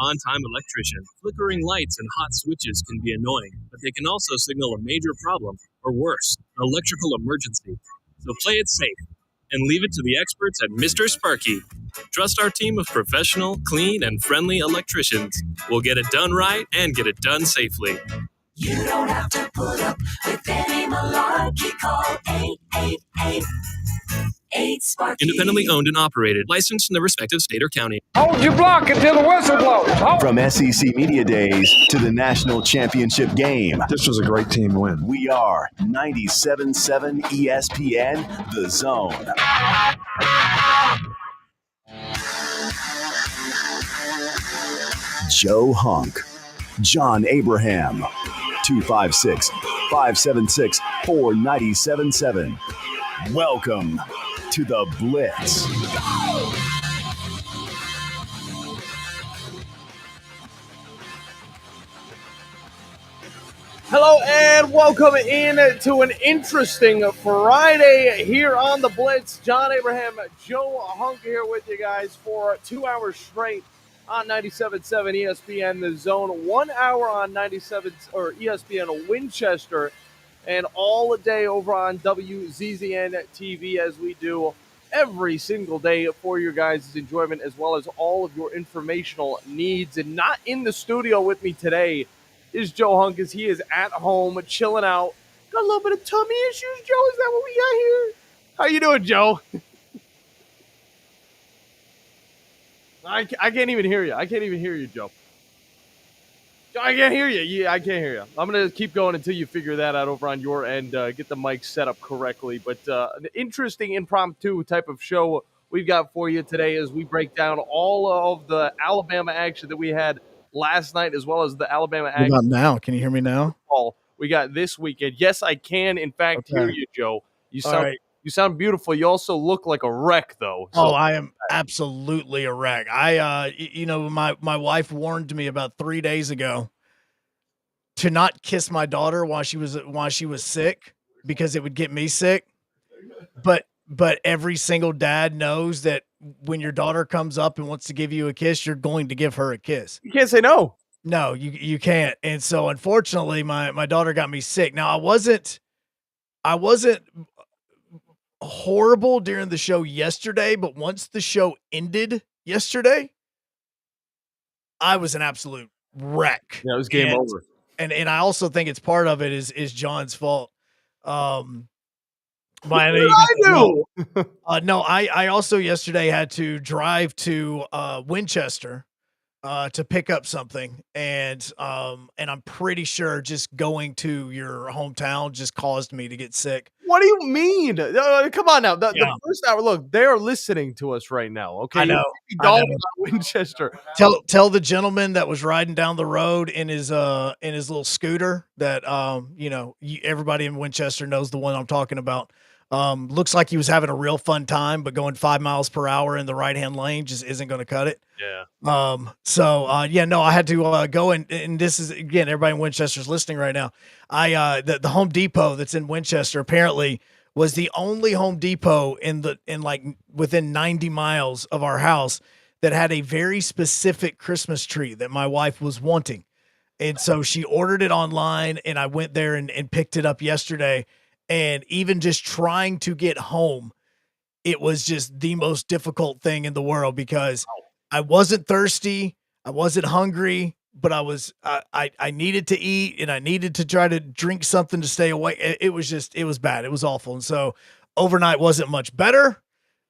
On-time electrician. Flickering lights and hot switches can be annoying, but they can also signal a major problem, or worse, an electrical emergency. So play it safe and leave it to the experts at Mr. Sparky. Trust our team of professional, clean, and friendly electricians. We'll get it done right and get it done safely. You don't have to put up with any malarkey. Call 888 8-SPARKY. Independently owned and operated, licensed in the respective state or county. Hold your block until the whistle blows. From SEC Media Days to the National Championship Game. This was a great team win. We are 97.7 ESPN, The Zone. Joe Hunk, John Abraham, 256-576-4977. Welcome to the Blitz. Hello and welcome in to an interesting Friday here on the Blitz. John Abraham, Joe Hunk here with you guys for 2 hours straight on 97.7 ESPN The Zone, 1 hour on 97 or ESPN Winchester, and all day over on WZZN TV as we do every single day for your guys' enjoyment as well as all of your informational needs. And not in the studio with me today is Joe Hunk, as he is at home chilling out. Got a little bit of tummy issues, Joe. Is that what we got here? How you doing, Joe? I can't even hear you. I can't even hear you, Joe. Joe, I can't hear you. Yeah, I can't hear you. I'm going to keep going until you figure that out over on your end, get the mic set up correctly. But an interesting impromptu type of show we've got for you today as we break down all of the Alabama action that we had last night, as well as the Alabama action. What about now? Can you hear me now? We got this weekend. Yes, I can, in fact, hear you, Joe. You sound right. You sound beautiful. You also look like a wreck, though. So. Oh, I am absolutely a wreck. My wife warned me about 3 days ago to not kiss my daughter while she was sick because it would get me sick. But every single dad knows that when your daughter comes up and wants to give you a kiss, you're going to give her a kiss. You can't say no. No, you can't. And so unfortunately, my daughter got me sick. Now I wasn't horrible during the show yesterday, but once the show ended yesterday, I was an absolute wreck. Yeah, it was game over. And I also think it's part of it is John's fault. I also yesterday had to drive to Winchester to pick up something, and I'm pretty sure just going to your hometown just caused me to get sick. What do you mean? Come on now. The first hour, look, they are listening to us right now. Okay, I know. Winchester. Tell the gentleman that was riding down the road in his little scooter that everybody in Winchester knows the one I'm talking about. Looks like he was having a real fun time, but going 5 miles per hour in the right-hand lane just isn't going to cut it. Yeah. I had to go and this is, again, everybody in Winchester's listening right now. The Home Depot that's in Winchester apparently was the only Home Depot within 90 miles of our house that had a very specific Christmas tree that my wife was wanting. And so she ordered it online, and I went there and picked it up yesterday. And even just trying to get home, it was just the most difficult thing in the world because I wasn't thirsty, I wasn't hungry, but I needed to eat and I needed to try to drink something to stay awake. It was bad. It was awful. And so overnight wasn't much better.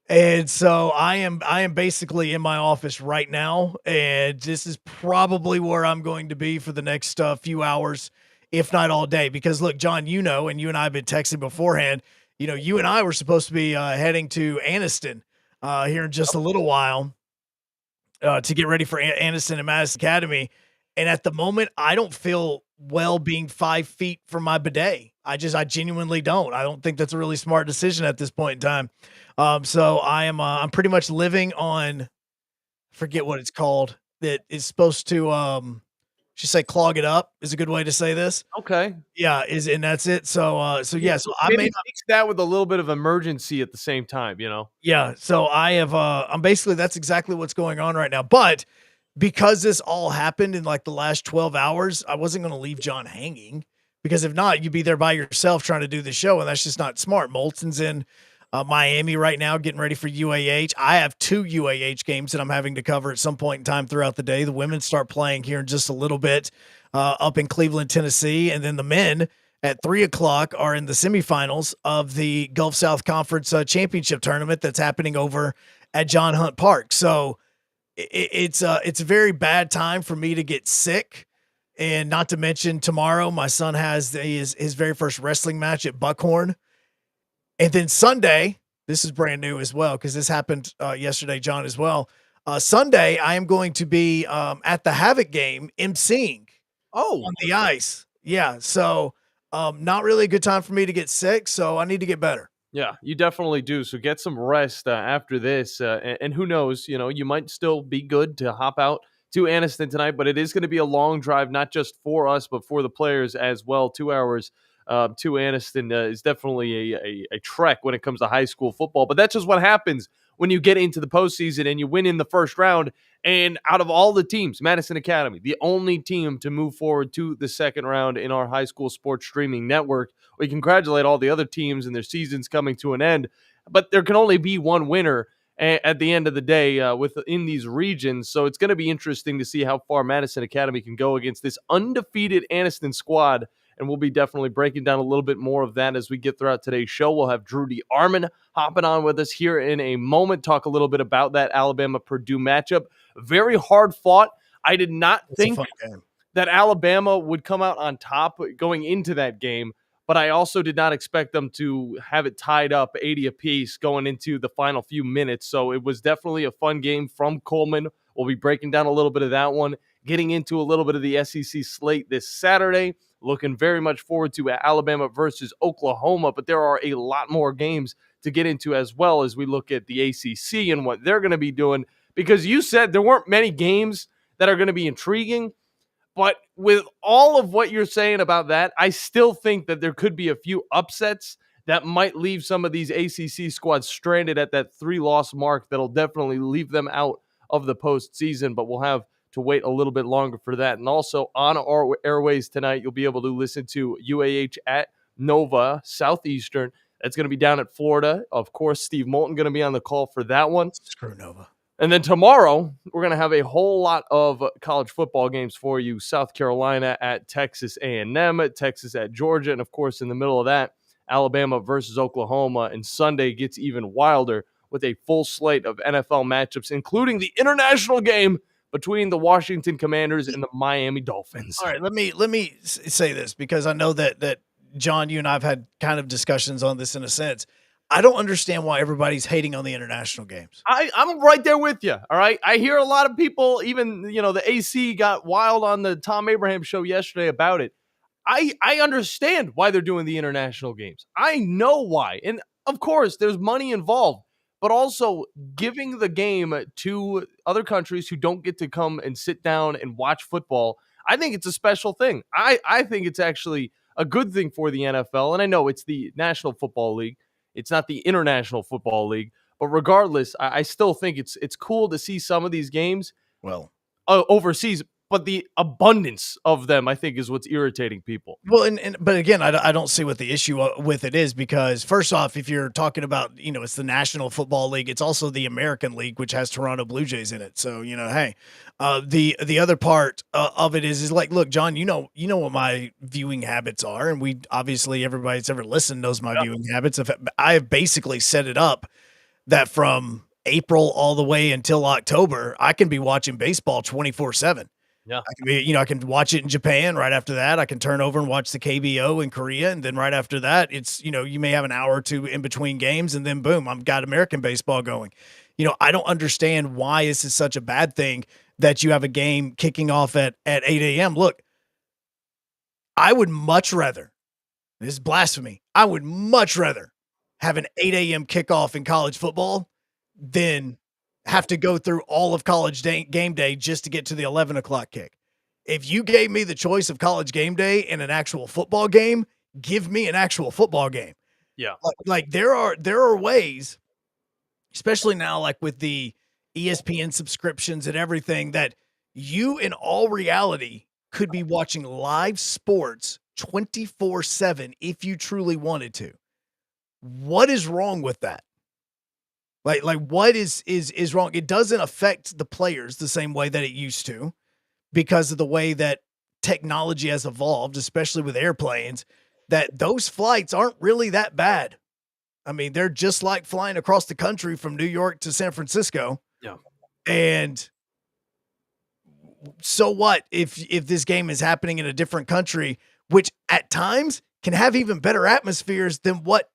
And so I am basically in my office right now, and this is probably where I'm going to be for the next few hours, if not all day. Because look, John, and you and I have been texting beforehand, you and I were supposed to be heading to Anniston here in just a little while to get ready for Anniston and Madison Academy. And at the moment, I don't feel well being 5 feet from my bidet. I genuinely don't. I don't think that's a really smart decision at this point in time. So I'm pretty much living on, I forget what it's called, that is supposed to, just say clog it up is a good way to say this. Okay. Yeah. And that's it. So I may mix that with a little bit of emergency at the same time, Yeah. So I'm basically, that's exactly what's going on right now. But because this all happened in like the last 12 hours, I wasn't going to leave John hanging, because if not, you'd be there by yourself trying to do the show. And that's just not smart. Molson's in Miami right now, getting ready for UAH. I have 2 UAH games that I'm having to cover at some point in time throughout the day. The women start playing here in just a little bit up in Cleveland, Tennessee. And then the men at 3:00 are in the semifinals of the Gulf South Conference Championship tournament that's happening over at John Hunt Park. So it's a very bad time for me to get sick. And not to mention, tomorrow my son has his very first wrestling match at Buckhorn. And then Sunday, this is brand new as well, because this happened yesterday, John, as well. Sunday, I am going to be at the Havoc game emceeing on the ice. Yeah, so not really a good time for me to get sick, so I need to get better. Yeah, you definitely do. So get some rest after this. And who knows, you might still be good to hop out to Anniston tonight, but it is going to be a long drive, not just for us, but for the players as well. 2 hours to Anniston is definitely a trek when it comes to high school football. But that's just what happens when you get into the postseason and you win in the first round. And out of all the teams, Madison Academy, the only team to move forward to the second round in our high school sports streaming network. We congratulate all the other teams and their seasons coming to an end, but there can only be one winner at the end of the day within these regions. So it's going to be interesting to see how far Madison Academy can go against this undefeated Anniston squad. And we'll be definitely breaking down a little bit more of that as we get throughout today's show. We'll have Drew DeArmond hopping on with us here in a moment, talk a little bit about that Alabama-Purdue matchup. Very hard fought. I did not think that Alabama would come out on top going into that game, but I also did not expect them to have it tied up 80 apiece going into the final few minutes. So it was definitely a fun game from Coleman. We'll be breaking down a little bit of that one, getting into a little bit of the SEC slate this Saturday. Looking very much forward to Alabama versus Oklahoma, but there are a lot more games to get into as well as we look at the ACC and what they're going to be doing, because you said there weren't many games that are going to be intriguing. But with all of what you're saying about that, I still think that there could be a few upsets that might leave some of these ACC squads stranded at that 3-loss mark that'll definitely leave them out of the postseason. But we'll have to wait a little bit longer for that. And also on our airways tonight, you'll be able to listen to UAH at Nova Southeastern. That's going to be down at Florida. Of course, Steve Moulton going to be on the call for that one. Screw Nova. And then tomorrow, we're going to have a whole lot of college football games for you. South Carolina at Texas A&M, Texas at Georgia, and of course, in the middle of that, Alabama versus Oklahoma. And Sunday gets even wilder with a full slate of NFL matchups, including the international game between the Washington Commanders and the Miami Dolphins. All right, let me say this, because I know that John, you and I have had kind of discussions on this in a sense. I don't understand why everybody's hating on the international games. I'm right there with you. All right. I hear a lot of people, even, the AC got wild on the Tom Abraham show yesterday about it. I understand why they're doing the international games. I know why. And of course, there's money involved, but also giving the game to other countries who don't get to come and sit down and watch football. I think it's a special thing. I think it's actually a good thing for the NFL. And I know it's the National Football League. It's not the International Football League, but regardless, I still think it's cool to see some of these games overseas. But the abundance of them, I think, is what's irritating people. Well, but again, I don't see what the issue with it is, because first off, if you're talking about, it's the National Football League, it's also the American League, which has Toronto Blue Jays in it. So, hey, the other part of it is like, look, John, you know what my viewing habits are. And we obviously, everybody that's ever listened knows my viewing habits. I have basically set it up that from April all the way until October, I can be watching baseball 24/7. Yeah. I can watch it in Japan. Right after that, I can turn over and watch the KBO in Korea. And then right after that, it's, you may have an hour or two in between games, and then boom, I've got American baseball going. I don't understand why this is such a bad thing that you have a game kicking off at 8 a.m. Look, I would much rather, this is blasphemy, I would much rather have an 8 a.m. kickoff in college football than have to go through all of college game day just to get to the 11 o'clock kick. If you gave me the choice of college game day and an actual football game, give me an actual football game. Yeah. Like there are ways, especially now, like with the ESPN subscriptions and everything, that you in all reality could be watching live sports 24/7 if you truly wanted to. What is wrong with that? Like what is wrong? It doesn't affect the players the same way that it used to because of the way that technology has evolved, especially with airplanes, that those flights aren't really that bad. I mean, they're just like flying across the country from New York to San Francisco. Yeah. And so what if this game is happening in a different country, which at times can have even better atmospheres than what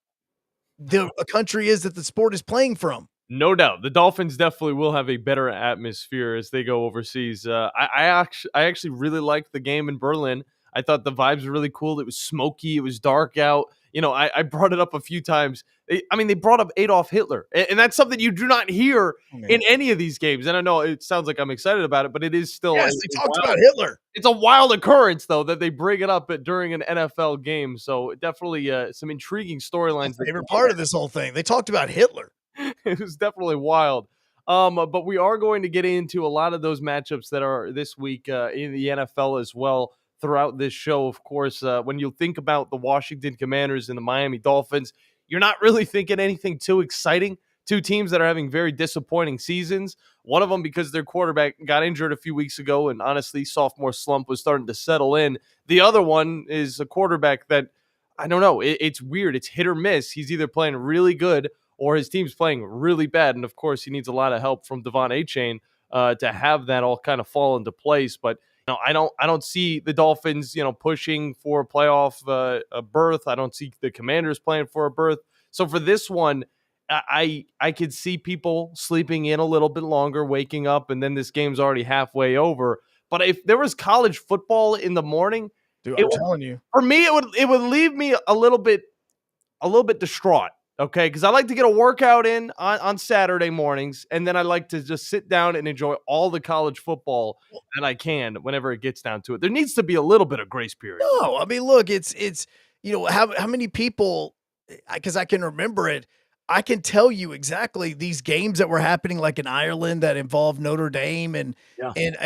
a country is that the sport is playing from? No doubt, the Dolphins definitely will have a better atmosphere as they go overseas. I actually really liked the game in Berlin. I thought the vibes were really cool. It was smoky. It was dark out. You know, I brought it up a few times. They brought up Adolf Hitler, and that's something you do not hear in any of these games. And I know it sounds like I'm excited about it, but it is still. Yes, they talked about Hitler. It's a wild occurrence, though, that they bring it up during an NFL game. So definitely some intriguing storylines. Favorite part of this whole thing. They talked about Hitler. It was definitely wild. But we are going to get into a lot of those matchups that are this week in the NFL as well throughout this show. Of course, when you think about the Washington Commanders and the Miami Dolphins, you're not really thinking anything too exciting. Two teams that are having very disappointing seasons. One of them because their quarterback got injured a few weeks ago, and honestly, sophomore slump was starting to settle in. The other one is a quarterback that, I don't know, it's weird. It's hit or miss. He's either playing really good or his team's playing really bad. And of course, he needs a lot of help from Devon Achane to have that all kind of fall into place. But I don't see the Dolphins, pushing for a playoff a berth. I don't see the Commanders playing for a berth. So for this one, I could see people sleeping in a little bit longer, waking up, and then this game's already halfway over. But if there was college football in the morning, dude, I'm telling you, for me, it would leave me a little bit distraught. Okay, because I like to get a workout in on Saturday mornings, and then I like to just sit down and enjoy all the college football that I can whenever it gets down to it. There needs to be a little bit of grace period. No, I mean, look, it's how many people, because I can remember it, I can tell you exactly these games that were happening like in Ireland that involved Notre Dame and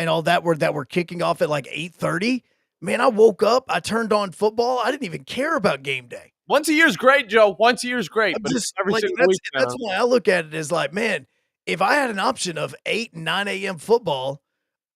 all that were kicking off at like 8:30. Man, I woke up, I turned on football, I didn't even care about game day. Once a year is great, Joe. Once a year is great. But that's why I look at it as like, man, if I had an option of 8 and 9 a.m. football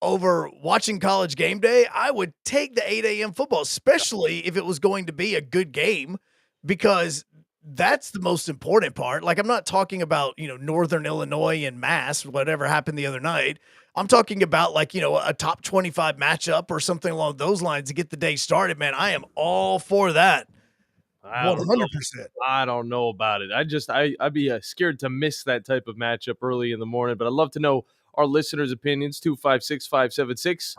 over watching college game day, I would take the 8 a.m. football, especially if it was going to be a good game, because that's the most important part. Like, I'm not talking about, Northern Illinois and Mass, whatever happened the other night. I'm talking about like, a top 25 matchup or something along those lines to get the day started, man. I am all for that. 100%. I don't know about it. I'd be scared to miss that type of matchup early in the morning, but I'd love to know our listeners' opinions. 256-576.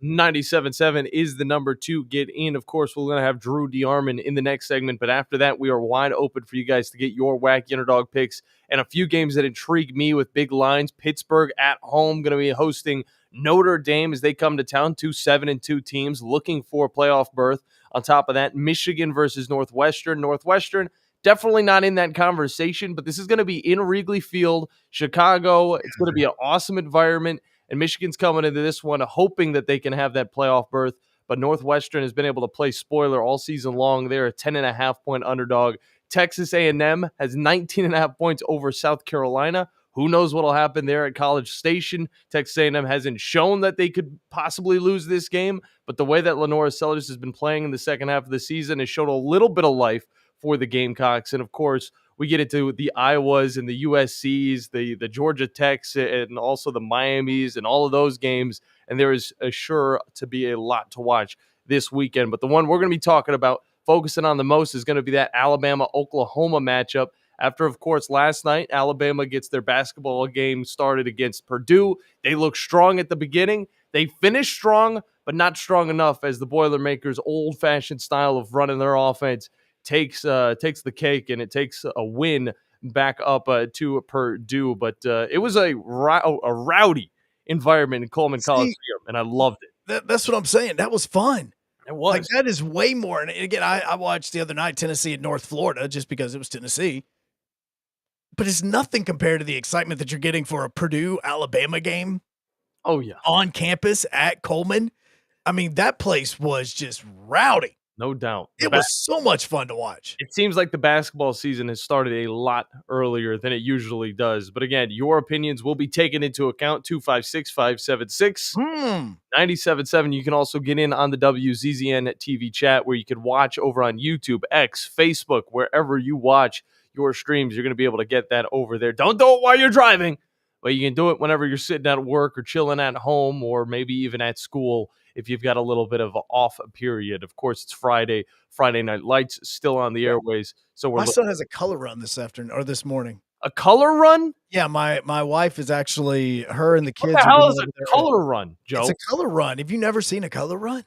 97.7 is the number to get in. Of course, we're going to have Drew DeArmond in the next segment, but after that, we are wide open for you guys to get your wacky underdog picks and a few games that intrigue me with big lines. Pittsburgh at home going to be hosting Notre Dame as they come to town. 2 7-2 teams looking for a playoff berth. On top of that, Michigan versus Northwestern. Northwestern definitely not in that conversation, but this is going to be in Wrigley Field, Chicago. It's going to be an awesome environment, and Michigan's coming into this one hoping that they can have that playoff berth, but Northwestern has been able to play spoiler all season long. They're a 10.5-point underdog. Texas A&M has 19.5 points over South Carolina. Who knows what will happen there at College Station? Texas A&M hasn't shown that they could possibly lose this game, but the way that Lenora Sellers has been playing in the second half of the season has shown a little bit of life for the Gamecocks. And, of course, we get into the Iowas and the USCs, the Georgia Techs, and also the Miamis and all of those games. And there is sure to be a lot to watch this weekend. But the one we're going to be talking about, focusing on the most, is going to be that Alabama-Oklahoma matchup. After, of course, last night, Alabama gets their basketball game started against Purdue. They look strong at the beginning. They finish strong, but not strong enough as the Boilermakers' old-fashioned style of running their offense takes the cake, and it takes a win back up to Purdue. But it was a rowdy environment in Coleman Coliseum, and I loved it. That's what I'm saying. That was fun. It was. Like, that is way more. And again, I watched the other night Tennessee and North Florida just because it was Tennessee. But it's nothing compared to the excitement that you're getting for a Purdue-Alabama game. Oh, yeah. on campus at Coleman. I mean, that place was just rowdy. No doubt. It was so much fun to watch. It seems like the basketball season has started a lot earlier than it usually does. But again, your opinions will be taken into account. 256-576. 97.7. You can also get in on the WZZN TV chat where you can watch over on YouTube, X, Facebook, wherever you watch your streams. You're going to be able to get that over there. Don't do it while you're driving, but you can do it whenever you're sitting at work or chilling at home or maybe even at school if you've got a little bit of an off period. Of course, it's Friday. Friday Night Lights still on the airways. So My son has a color run this afternoon or this morning. A color run? Yeah, my wife is actually, her and the kids. What the hell is a color run, Joe? It's a color run. Have you never seen a color run?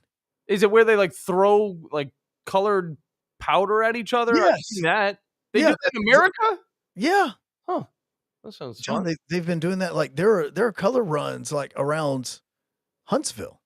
Is it where they like throw like colored powder at each other? I've Yes. seen that. They Yeah, do that in America? Yeah. Huh. That sounds John, fun. they've been doing that. Like there are color runs like around Huntsville.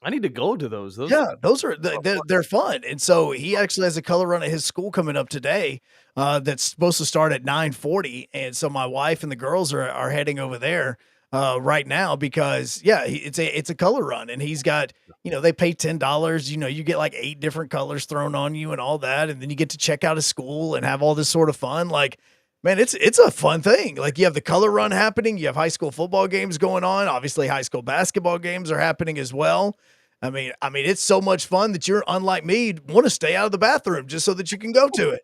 I need to go to those. Yeah, those are they're fun. And so he actually has a color run at his school coming up today. That's supposed to start at 9:40. And so my wife and the girls are heading over there right now because it's a color run, and he's got, they pay $10. You get like 8 different colors thrown on you and all that, and then you get to check out a school and have all this sort of fun. Like, man, it's a fun thing. Like, you have the color run happening, you have high school football games going on. Obviously, high school basketball games are happening as well. I mean, it's so much fun that you're, unlike me, want to stay out of the bathroom just so that you can go to it.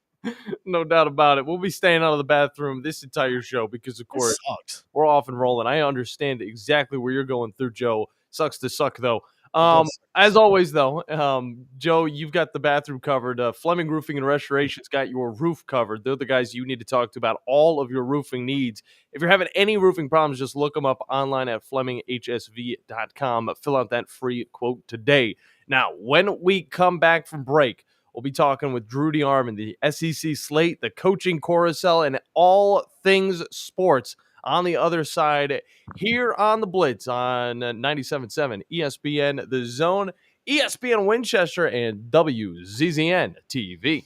No doubt about it. We'll be staying out of the bathroom this entire show because, of course, we're off and rolling. I understand exactly where you're going through, Joe. Sucks to suck, though. As always, though, Joe, you've got the bathroom covered. Fleming Roofing and Restoration's got your roof covered. They're the guys you need to talk to about all of your roofing needs. If you're having any roofing problems, just look them up online at FlemingHSV.com. Fill out that free quote today. Now, when we come back from break, we'll be talking with Drew DeArmond, the SEC slate, the coaching carousel, and all things sports on the other side here on the Blitz on 97.7 ESPN The Zone, ESPN Winchester, and WZZN TV.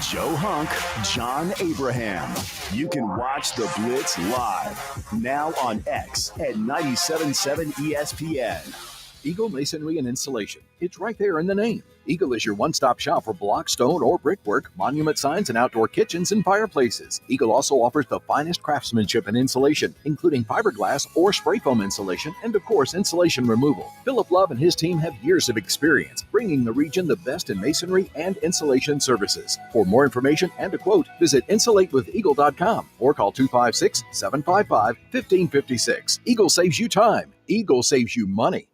Joe Hunk, John Abraham. You can watch the Blitz live now on X at 97.7 ESPN. Eagle Masonry and Installation. It's right there in the name. Eagle is your one-stop shop for block, stone, or brickwork, monument signs, and outdoor kitchens and fireplaces. Eagle also offers the finest craftsmanship and insulation, including fiberglass or spray foam insulation, and of course, insulation removal. Philip Love and his team have years of experience, bringing the region the best in masonry and insulation services. For more information and a quote, visit insulatewitheagle.com or call 256-755-1556. Eagle saves you time. Eagle saves you money.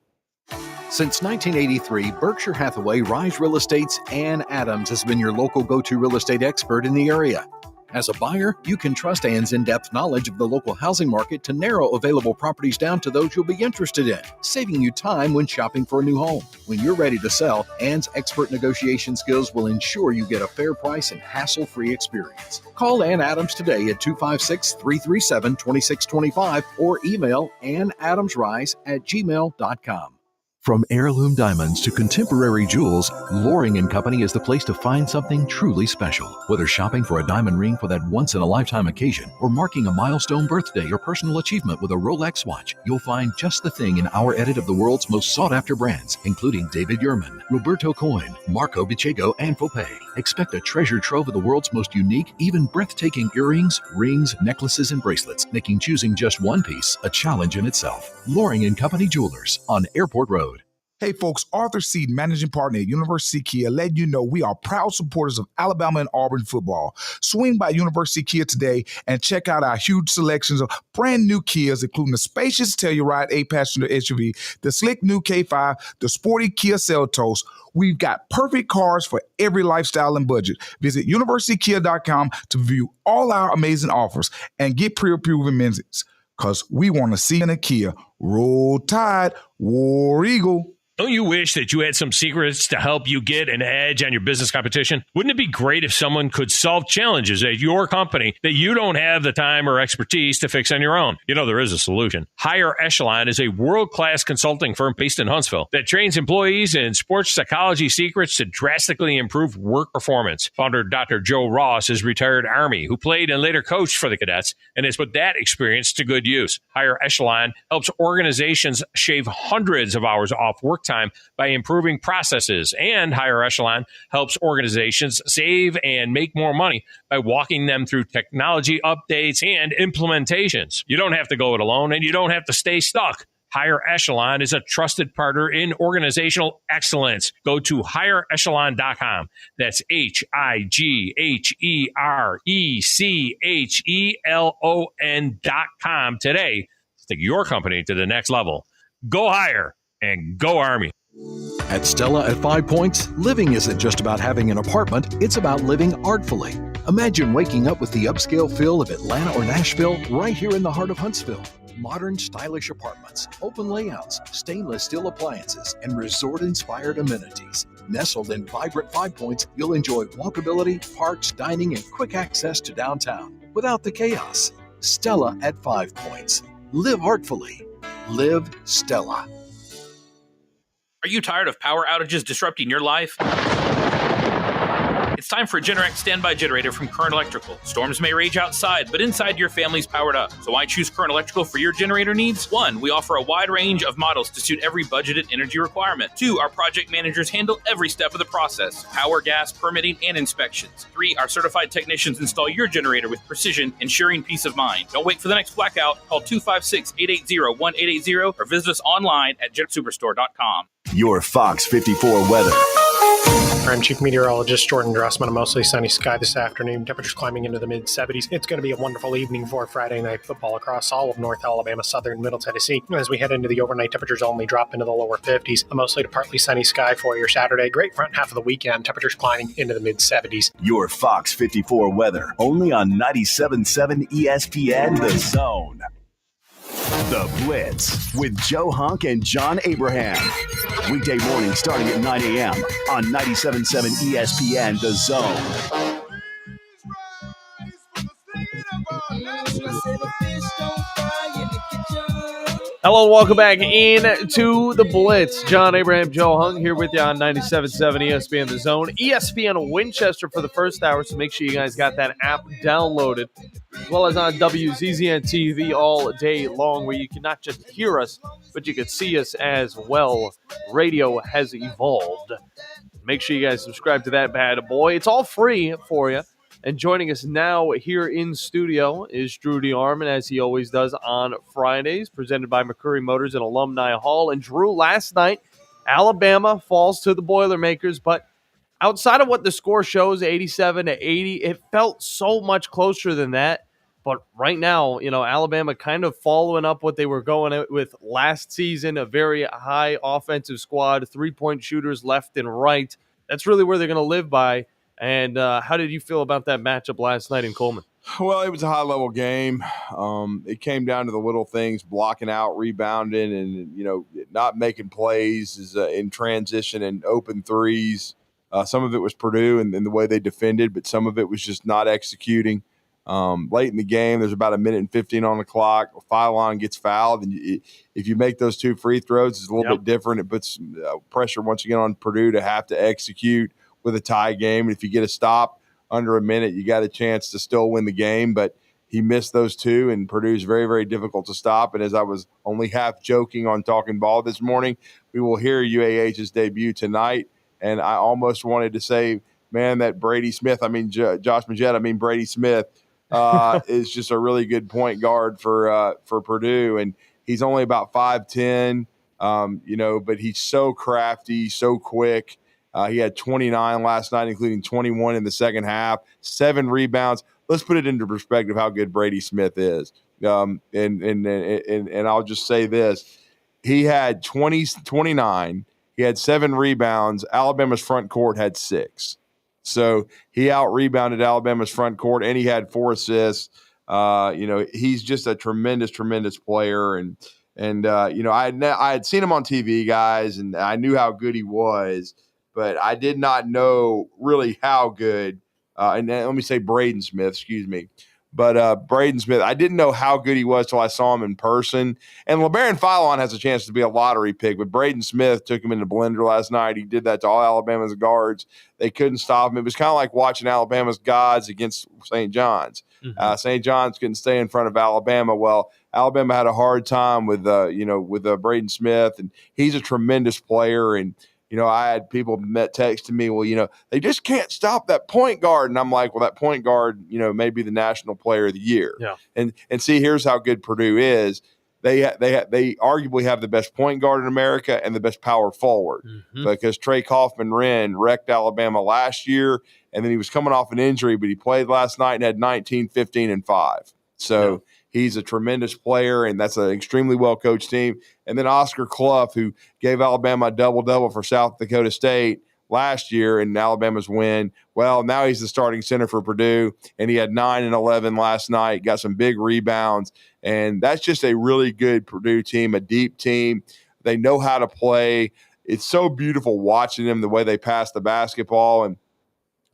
Since 1983, Berkshire Hathaway Rise Real Estate's Ann Adams has been your local go-to real estate expert in the area. As a buyer, you can trust Ann's in-depth knowledge of the local housing market to narrow available properties down to those you'll be interested in, saving you time when shopping for a new home. When you're ready to sell, Ann's expert negotiation skills will ensure you get a fair price and hassle-free experience. Call Ann Adams today at 256-337-2625 or email annadamsrise@gmail.com. From heirloom diamonds to contemporary jewels, Loring & Company is the place to find something truly special. Whether shopping for a diamond ring for that once-in-a-lifetime occasion or marking a milestone birthday or personal achievement with a Rolex watch, you'll find just the thing in our edit of the world's most sought-after brands, including David Yurman, Roberto Coin, Marco Bicego, and Fopay. Expect a treasure trove of the world's most unique, even breathtaking earrings, rings, necklaces, and bracelets, making choosing just one piece a challenge in itself. Loring & Company Jewelers on Airport Road. Hey folks, Arthur Seed, managing partner at University Kia, letting you know we are proud supporters of Alabama and Auburn football. Swing by University Kia today and check out our huge selections of brand new Kias, including the spacious Telluride 8-passenger SUV, the slick new K5, the sporty Kia Seltos. We've got perfect cars for every lifestyle and budget. Visit universitykia.com to view all our amazing offers and get pre-approved amenities, because we want to see in a Kia. Roll Tide, War Eagle. Don't you wish that you had some secrets to help you get an edge on your business competition? Wouldn't it be great if someone could solve challenges at your company that you don't have the time or expertise to fix on your own? You know, there is a solution. Higher Echelon is a world-class consulting firm based in Huntsville that trains employees in sports psychology secrets to drastically improve work performance. Founder Dr. Joe Ross is retired Army who played and later coached for the cadets and has put that experience to good use. Higher Echelon helps organizations shave hundreds of hours off work time by improving processes, and Higher Echelon helps organizations save and make more money by walking them through technology updates and implementations. You don't have to go it alone, and you don't have to stay stuck. Higher Echelon is a trusted partner in organizational excellence. Go to higherechelon.com. That's HIGHERECHELON.com today. Take your company to the next level. Go higher and go Army. At Stella at 5 Points, living isn't just about having an apartment, it's about living artfully. Imagine waking up with the upscale feel of Atlanta or Nashville right here in the heart of Huntsville. Modern, stylish apartments, open layouts, stainless steel appliances, and resort-inspired amenities. Nestled in vibrant 5 Points, you'll enjoy walkability, parks, dining, and quick access to downtown without the chaos. Stella at 5 Points. Live artfully. Live Stella. Are you tired of power outages disrupting your life? It's time for a Generac standby generator from Current Electrical. Storms may rage outside, but inside your family's powered up. So why choose Current Electrical for your generator needs? 1, we offer a wide range of models to suit every budgeted energy requirement. 2, our project managers handle every step of the process: power, gas, permitting, and inspections. 3, our certified technicians install your generator with precision, ensuring peace of mind. Don't wait for the next blackout. Call 256-880-1880 or visit us online at jetsuperstore.com. Your Fox 54 weather. I'm Chief Meteorologist Jordan Drossman. A mostly sunny sky this afternoon. Temperatures climbing into the mid-70s. It's going to be a wonderful evening for Friday night football across all of North Alabama, southern Middle Tennessee. As we head into the overnight, temperatures only drop into the lower 50s. A mostly to partly sunny sky for your Saturday. Great front half of the weekend. Temperatures climbing into the mid-70s. Your Fox 54 weather. Only on 97.7 ESPN The Zone. The Blitz with Joe Hunk and John Abraham. Weekday morning starting at 9 a.m. on 97.7 ESPN The Zone. Hello and welcome back into the Blitz. John Abraham, Joe Hung here with you on 97.7 ESPN The Zone. ESPN Winchester for the first hour, so make sure you guys got that app downloaded, as well as on WZZN TV all day long, where you can not just hear us, but you can see us as well. Radio has evolved. Make sure you guys subscribe to that bad boy. It's all free for you. And joining us now here in studio is Drew DeArmond, as he always does on Fridays, presented by McCurry Motors and Alumni Hall. And Drew, last night, Alabama falls to the Boilermakers, but outside of what the score shows, 87-80, it felt so much closer than that. But right now, you know, Alabama kind of following up what they were going with last season, a very high offensive squad, three-point shooters left and right. That's really where they're going to live by. And how did you feel about that matchup last night in Coleman? Well, it was a high-level game. It came down to the little things, blocking out, rebounding, and, you know, not making plays in transition and open threes. Some of it was Purdue and the way they defended, but some of it was just not executing. Late in the game, there's about a minute and 15 on the clock. Foul line gets fouled, and if you make those two free throws, it's a little bit different. It puts pressure once again on Purdue to have to execute with a tie game. If you get a stop under a minute, you got a chance to still win the game. But he missed those two, and Purdue's very, very difficult to stop. And as I was only half joking on Talking Ball this morning, we will hear UAH's debut tonight. And I almost wanted to say, man, that Brady Smith, Josh Majette, Brady Smith is just a really good point guard for Purdue. And he's only about 5'10", but he's so crafty, so quick. He had 29 last night, including 21 in the second half, 7 rebounds. Let's put it into perspective how good Brady Smith is. And I'll just say this. He had 29. He had 7 rebounds. Alabama's front court had 6. So he out-rebounded Alabama's front court, and he had 4 assists. He's just a tremendous, tremendous player. And And I had seen him on TV, guys, and I knew how good he was, but I did not know really how good. And let me say Braden Smith, excuse me. But Braden Smith, I didn't know how good he was till I saw him in person. And LeBaron Philon has a chance to be a lottery pick, but Braden Smith took him in the blender last night. He did that to all Alabama's guards. They couldn't stop him. It was kind of like watching Alabama's gods against St. John's. St. John's couldn't stay in front of Alabama. Well, Alabama had a hard time with Braden Smith, and he's a tremendous player. And I had people texting me, well, they just can't stop that point guard. And I'm like, well, that point guard, may be the national player of the year. Yeah. And see, here's how good Purdue is. They arguably have the best point guard in America and the best power forward because Trey Kaufman-Wren wrecked Alabama last year, and then he was coming off an injury, but he played last night and had 19, 15, and 5. So he's a tremendous player, and that's an extremely well-coached team. And then Oscar Clough, who gave Alabama a double-double for South Dakota State last year in Alabama's win. Well, now he's the starting center for Purdue, and he had 9 and 11 last night, got some big rebounds. And that's just a really good Purdue team, a deep team. They know how to play. It's so beautiful watching them, the way they pass the basketball. And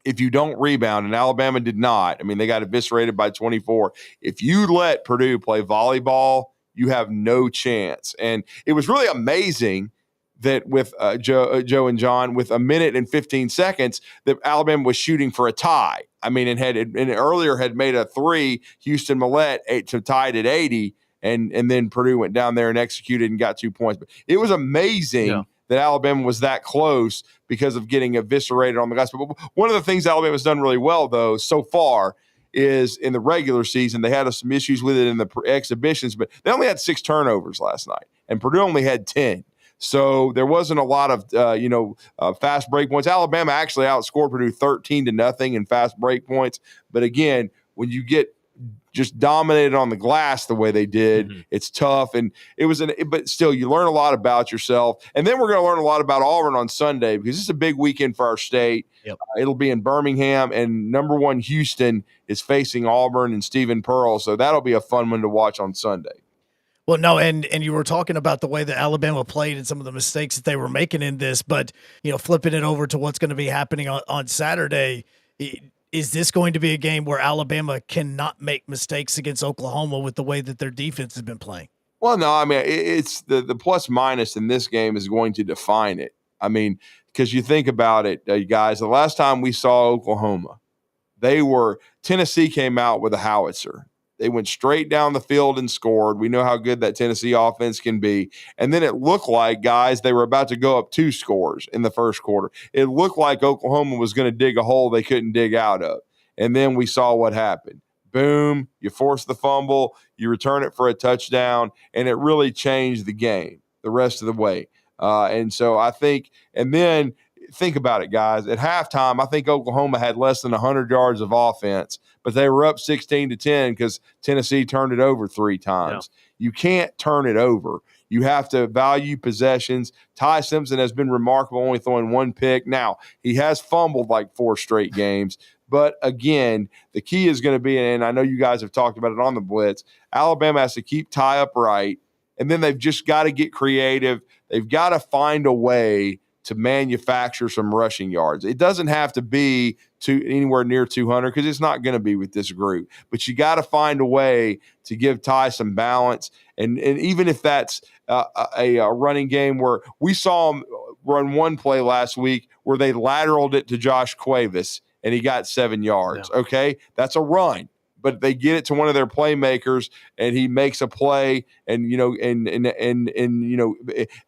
if you don't rebound, and Alabama did not, I mean, they got eviscerated by 24. If you let Purdue play volleyball, you have no chance. And it was really amazing that with Joe and John, with a minute and 15 seconds, that Alabama was shooting for a tie. I mean, and earlier had made a three, Houston Millette, to tied at 80, and then Purdue went down there and executed and got 2 points. But it was amazing that Alabama was that close because of getting eviscerated on the glass. But one of the things Alabama's done really well, though, so far, is in the regular season, they had some issues with it in the exhibitions, but they only had 6 turnovers last night, and Purdue only had 10. So there wasn't a lot of fast break points. Alabama actually outscored Purdue 13-0 in fast break points. But again, when you get just dominated on the glass the way they did, it's tough. And but still, you learn a lot about yourself. And then we're going to learn a lot about Auburn on Sunday, because this is a big weekend for our state. It'll be in Birmingham, and number 1 Houston is facing Auburn and Stephen Pearl. So that'll be a fun one to watch on Sunday. Well, no, and you were talking about the way that Alabama played and some of the mistakes that they were making in this, but flipping it over to what's going to be happening on Saturday, is this going to be a game where Alabama cannot make mistakes against Oklahoma with the way that their defense has been playing? Well, no, I mean, it's the plus minus in this game is going to define it. I mean, because you think about it, guys, the last time we saw Oklahoma, Tennessee came out with a howitzer. They went straight down the field and scored. We know how good that Tennessee offense can be. And then it looked like, guys, they were about to go up 2 scores in the first quarter. It looked like Oklahoma was going to dig a hole they couldn't dig out of. And then we saw what happened. Boom, you force the fumble, you return it for a touchdown, and it really changed the game the rest of the way. And so I think – and then think about it, guys. At halftime, I think Oklahoma had less than 100 yards of offense, but they were up 16-10 because Tennessee turned it over 3 times. You can't turn it over. You have to value possessions. Ty Simpson has been remarkable, only throwing 1 pick. Now, he has fumbled like 4 straight games. But again, the key is going to be, and I know you guys have talked about it on the Blitz, Alabama has to keep Ty upright, and then they've just got to get creative. They've got to find a way to manufacture some rushing yards. It doesn't have to be anywhere near 200 because it's not going to be with this group. But you got to find a way to give Ty some balance. And even if that's a running game where we saw him run one play last week where they lateraled it to Josh Cuevas and he got 7 yards. Yeah. Okay, that's a run. But they get it to one of their playmakers, and he makes a play, and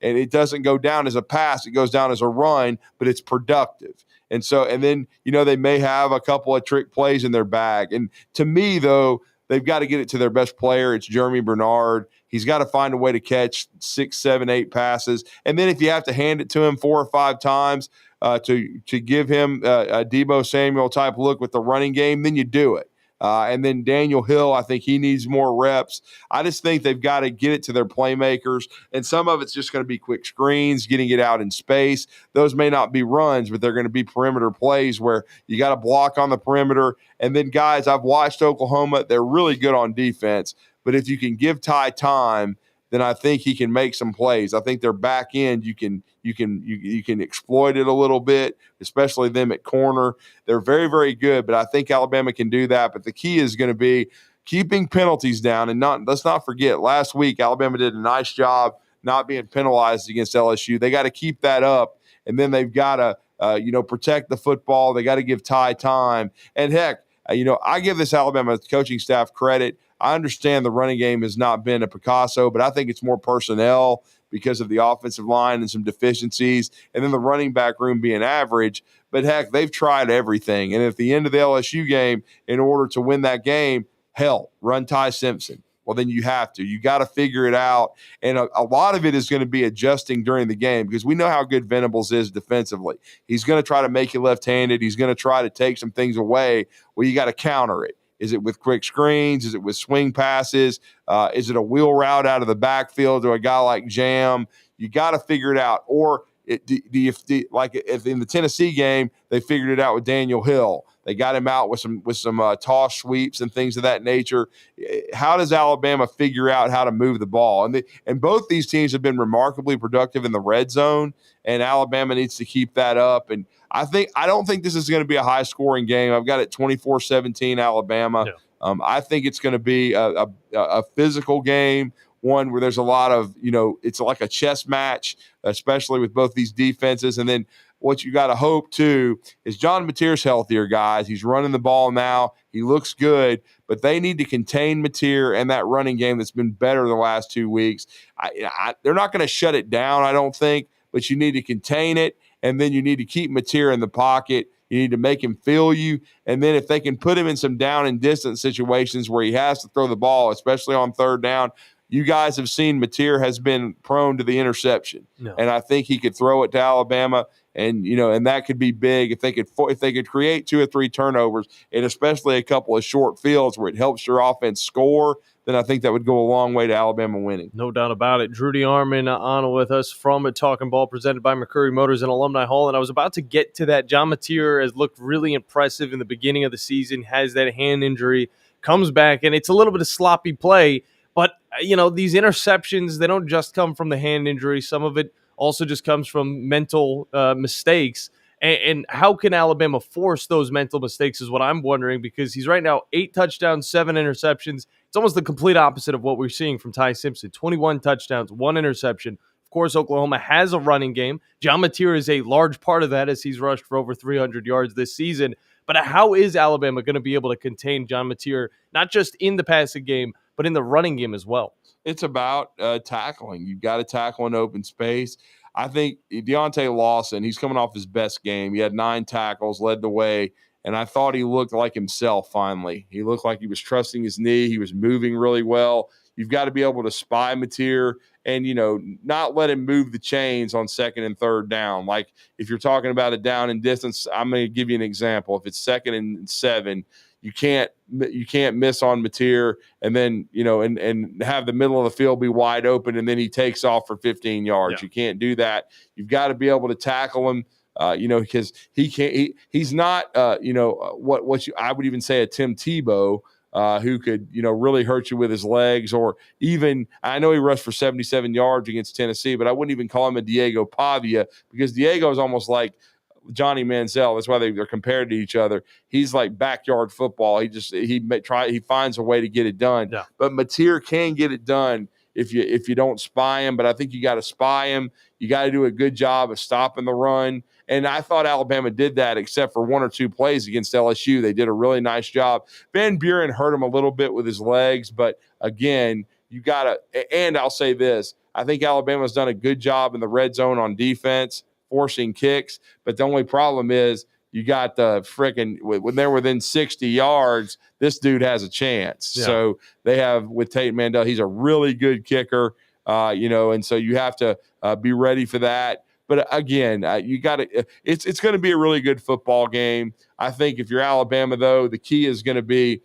it doesn't go down as a pass; it goes down as a run, but it's productive. And then they may have a couple of trick plays in their bag. And to me, though, they've got to get it to their best player. It's Jeremy Bernard. He's got to find a way to catch 6, 7, 8 passes, and then if you have to hand it to him 4 or 5 times to give him a Debo Samuel type look with the running game, then you do it. And then Daniel Hill, I think he needs more reps. I just think they've got to get it to their playmakers, and some of it's just going to be quick screens, getting it out in space. Those may not be runs, but they're going to be perimeter plays where you got to block on the perimeter. And then, guys, I've watched Oklahoma. They're really good on defense, but if you can give Ty time, then I think he can make some plays. I think their back end, you can exploit it a little bit, especially them at corner. They're very, very good, but I think Alabama can do that. But the key is going to be keeping penalties down, and let's not forget, last week Alabama did a nice job not being penalized against LSU. They got to keep that up, and then they've got to protect the football. They got to give Ty time. And heck, I give this Alabama coaching staff credit. I understand the running game has not been a Picasso, but I think it's more personnel because of the offensive line and some deficiencies, and then the running back room being average. But heck, they've tried everything. And at the end of the LSU game, in order to win that game, hell, run Ty Simpson. Well, then you have to. You got to figure it out. And a lot of it is going to be adjusting during the game because we know how good Venables is defensively. He's going to try to make you left-handed. He's going to try to take some things away. Well, you got to counter it. Is it with quick screens? Is it with swing passes? Is it a wheel route out of the backfield to a guy like Jam? You got to figure it out. Or like if in the Tennessee game, they figured it out with Daniel Hill. They got him out with some toss sweeps and things of that nature. How does Alabama figure out how to move the ball? And both these teams have been remarkably productive in the red zone, and Alabama needs to keep that up. And I don't think this is going to be a high-scoring game. I've got it 24-17 Alabama. Yeah. I think it's going to be a physical game, one where there's a lot of, it's like a chess match, especially with both these defenses. And then what you got to hope, too, is John Mateer's healthier, guys. He's running the ball now. He looks good, but they need to contain Mateer and that running game that's been better the last 2 weeks. They're not going to shut it down, I don't think, but you need to contain it, and then you need to keep Mateer in the pocket. You need to make him feel you, and then if they can put him in some down and distance situations where he has to throw the ball, especially on third down, you guys have seen Mateer has been prone to the interception, and I think he could throw it to Alabama, and and that could be big if they could create 2 or 3 turnovers, and especially a couple of short fields where it helps your offense score. Then I think that would go a long way to Alabama winning. No doubt about it. Drew DeArmond on with us from Talkin' Ball, presented by McCurry Motors and Alumni Hall. And I was about to get to that. John Mateer has looked really impressive in the beginning of the season, has that hand injury, comes back, and it's a little bit of sloppy play. But, these interceptions, they don't just come from the hand injury. Some of it also just comes from mental mistakes. And how can Alabama force those mental mistakes is what I'm wondering, because he's right now 8 touchdowns, 7 interceptions. It's almost the complete opposite of what we're seeing from Ty Simpson. 21 touchdowns, 1 interception. Of course, Oklahoma has a running game. John Mateer is a large part of that as he's rushed for over 300 yards this season. But how is Alabama going to be able to contain John Mateer, not just in the passing game, but in the running game as well? It's about tackling. You've got to tackle in open space. I think Deontay Lawson, he's coming off his best game. He had 9 tackles, led the way, and I thought he looked like himself finally. He looked like he was trusting his knee. He was moving really well. You've got to be able to spy Mateer and, not let him move the chains on second and third down. Like if you're talking about a down and distance, I'm going to give you an example. If it's 2nd and 7, you can't miss on Mateer and then, and have the middle of the field be wide open and then he takes off for 15 yards. Yeah. You can't do that. You've got to be able to tackle him, because he's not, I would even say a Tim Tebow, who could, really hurt you with his legs, or even, I know he rushed for 77 yards against Tennessee, but I wouldn't even call him a Diego Pavia, because Diego is almost like Johnny Manziel. That's why they're compared to each other. He's like backyard football. He finds a way to get it done. Yeah. But Mateer can get it done if you don't spy him. But I think you got to spy him. You got to do a good job of stopping the run. And I thought Alabama did that, except for 1 or 2 plays against LSU. They did a really nice job. Van Buren hurt him a little bit with his legs, but again, you got to. And I'll say this: I think Alabama's done a good job in the red zone on defense, forcing kicks. But the only problem is you got the when they're within 60 yards, this dude has a chance. Yeah. So they have with Tate Mandel, he's a really good kicker, and so you have to be ready for that. But again, you got to. It's going to be a really good football game. I think if you're Alabama, though, the key is going to be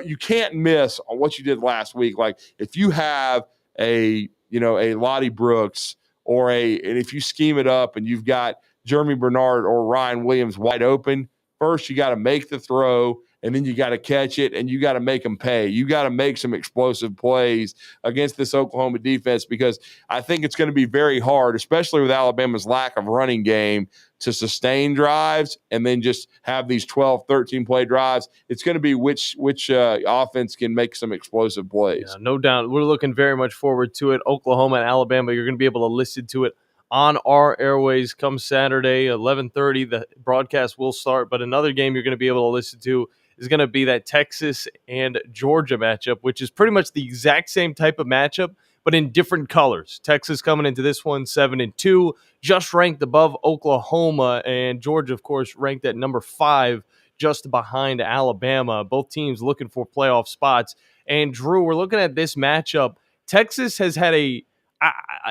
you can't miss on what you did last week. Like if you have a Lottie Brooks and if you scheme it up and you've got Jeremy Bernard or Ryan Williams wide open, first you got to make the throw and then you got to catch it, and you got to make them pay. You got to make some explosive plays against this Oklahoma defense, because I think it's going to be very hard, especially with Alabama's lack of running game, to sustain drives and then just have these 12, 13-play drives. It's going to be which offense can make some explosive plays. Yeah, no doubt. We're looking very much forward to it. Oklahoma and Alabama, you're going to be able to listen to it on our airways come Saturday, 11:30. The broadcast will start, but another game you're going to be able to listen to is going to be that Texas and Georgia matchup, which is pretty much the exact same type of matchup, but in different colors. Texas coming into this one 7-2, just ranked above Oklahoma, and Georgia, of course, ranked at number 5, just behind Alabama. Both teams looking for playoff spots. And Drew, we're looking at this matchup. Texas has had a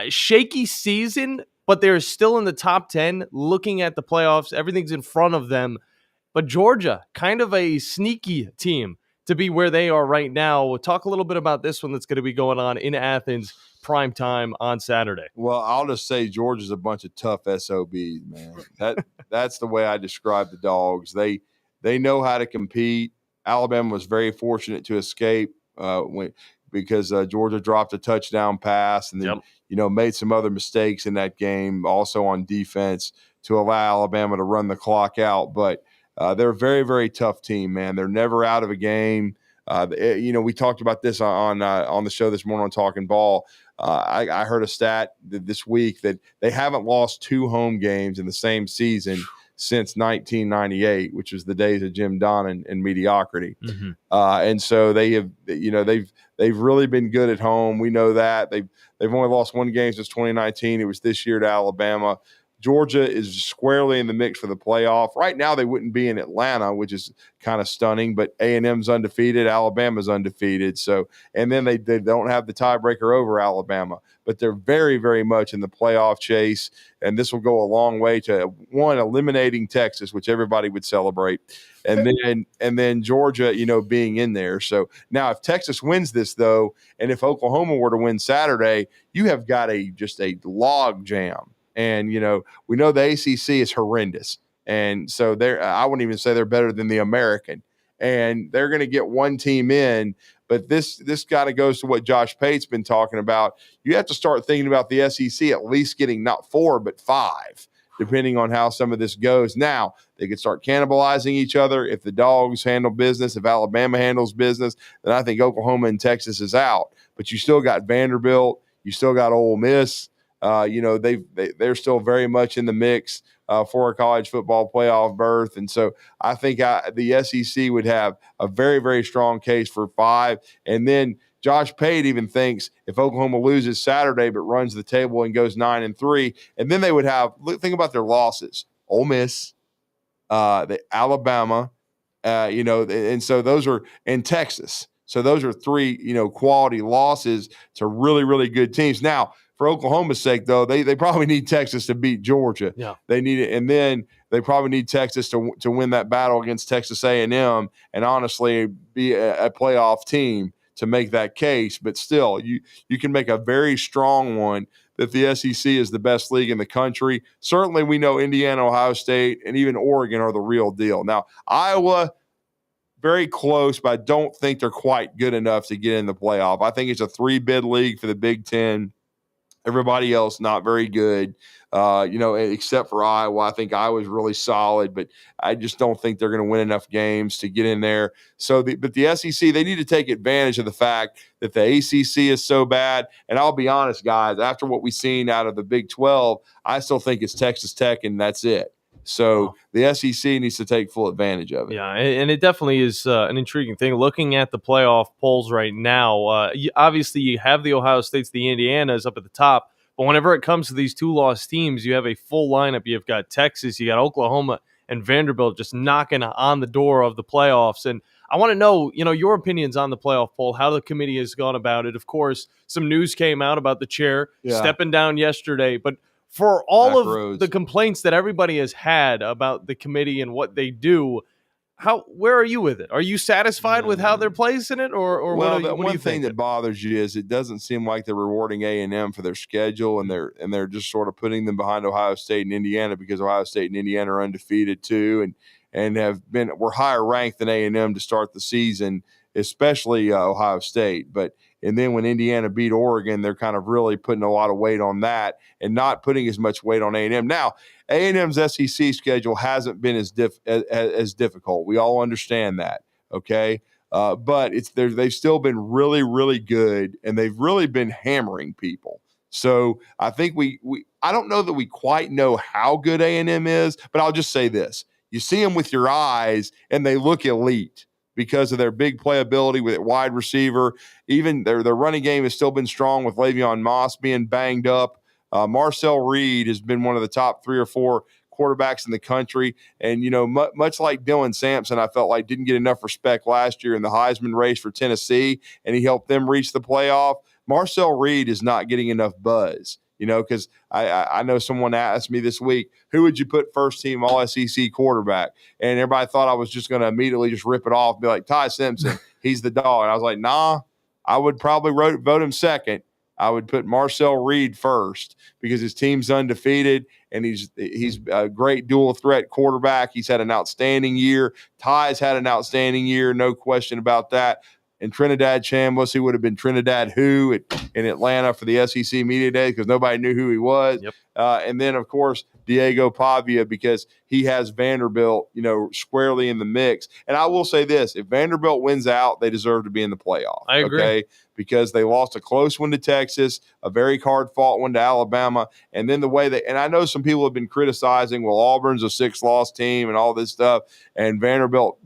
shaky season, but they're still in the top 10. Looking at the playoffs, everything's in front of them. But Georgia, kind of a sneaky team to be where they are right now. We'll talk a little bit about this one that's going to be going on in Athens, prime time on Saturday. Well, I'll just say Georgia's a bunch of tough SOBs, man. That's the way I describe the Dogs. They know how to compete. Alabama was very fortunate to escape because Georgia dropped a touchdown pass and then made some other mistakes in that game, also on defense, to allow Alabama to run the clock out. But they're a very, very tough team, man. They're never out of a game. We talked about this on the show this morning on Talkin' Ball. I heard a stat this week that they haven't lost 2 home games in the same season since 1998, which was the days of Jim Donnan and mediocrity. Mm-hmm. And so they've really been good at home. We know that they've only lost 1 game since 2019. It was this year to Alabama. Georgia is squarely in the mix for the playoff. Right now, they wouldn't be in Atlanta, which is kind of stunning, but A&M's undefeated, Alabama's undefeated. So, and then they don't have the tiebreaker over Alabama, but they're very, very much in the playoff chase. And this will go a long way to, one, eliminating Texas, which everybody would celebrate. And then Georgia, being in there. So now if Texas wins this, though, and if Oklahoma were to win Saturday, you have got just a log jam. And, we know the ACC is horrendous. And so I wouldn't even say they're better than the American. And they're going to get one team in. But this kind of goes to what Josh Pate's been talking about. You have to start thinking about the SEC at least getting not 4, but 5, depending on how some of this goes. Now, they could start cannibalizing each other. If the Dogs handle business, if Alabama handles business, then I think Oklahoma and Texas is out. But you still got Vanderbilt. You still got Ole Miss. They're still very much in the mix for a college football playoff berth. And so I think the SEC would have a very, very strong case for 5. And then Josh Pate even thinks if Oklahoma loses Saturday but runs the table and goes 9-3, and then they would have – think about their losses. Ole Miss, the Alabama, and so those are – and Texas. So those are 3, quality losses to really, really good teams. Now, for Oklahoma's sake, though, they probably need Texas to beat Georgia. Yeah. They need it, and then they probably need Texas to win that battle against Texas A&M, and honestly be a playoff team to make that case. But still, you can make a very strong one that the SEC is the best league in the country. Certainly, we know Indiana, Ohio State, and even Oregon are the real deal. Now, Iowa, very close, but I don't think they're quite good enough to get in the playoff. I think it's a 3-bid league for the Big Ten. Everybody else not very good, except for Iowa. I think Iowa's really solid, but I just don't think they're going to win enough games to get in there. But the SEC, they need to take advantage of the fact that the ACC is so bad. And I'll be honest, guys, after what we've seen out of the Big 12, I still think it's Texas Tech, and that's it. So the SEC needs to take full advantage of it. Yeah, and it definitely is an intriguing thing. Looking at the playoff polls right now, obviously you have the Ohio States, the Indianas up at the top, but whenever it comes to these 2-loss teams, you have a full lineup. You've got Texas, you got Oklahoma, and Vanderbilt just knocking on the door of the playoffs. And I want to know, your opinions on the playoff poll, how the committee has gone about it. Of course, some news came out about the chair stepping down yesterday, but for all of the complaints that everybody has had about the committee and what they do, where are you with it? Are you satisfied with how they're placing it, or what do you think? Thing that bothers you is it doesn't seem like they're rewarding A&M for their schedule, and they're just sort of putting them behind Ohio State and Indiana because Ohio State and Indiana are undefeated too, and were higher ranked than A&M to start the season, especially Ohio State. And then when Indiana beat Oregon, they're kind of really putting a lot of weight on that and not putting as much weight on A&M. Now, A&M's SEC schedule hasn't been as difficult. We all understand that, okay? But they've still been really, really good, and they've really been hammering people. So I think I don't know that we quite know how good A&M is, but I'll just say this. You see them with your eyes, and they look elite because of their big playability with wide receiver. Even their running game has still been strong with Le'Veon Moss being banged up. Marcel Reed has been one of the top 3 or 4 quarterbacks in the country. And, much like Dylan Sampson, I felt like didn't get enough respect last year in the Heisman race for Tennessee, and he helped them reach the playoff. Marcel Reed is not getting enough buzz, because I know someone asked me this week, who would you put first team All-SEC quarterback? And everybody thought I was just going to immediately just rip it off and be like, Ty Simpson, he's the dog. And I was like, nah, I would probably vote him second. I would put Marcel Reed first because his team's undefeated and he's a great dual threat quarterback. He's had an outstanding year. Ty's had an outstanding year, no question about that. And Trinidad Chambliss, who would have been Trinidad who in Atlanta for the SEC Media Day because nobody knew who he was. Yep. And then, of course, Diego Pavia because he has Vanderbilt, squarely in the mix. And I will say this, if Vanderbilt wins out, they deserve to be in the playoff. I agree. Okay? Because they lost a close one to Texas, a very hard-fought one to Alabama, and then the way and I know some people have been criticizing, well, Auburn's a 6-loss team and all this stuff, and Vanderbilt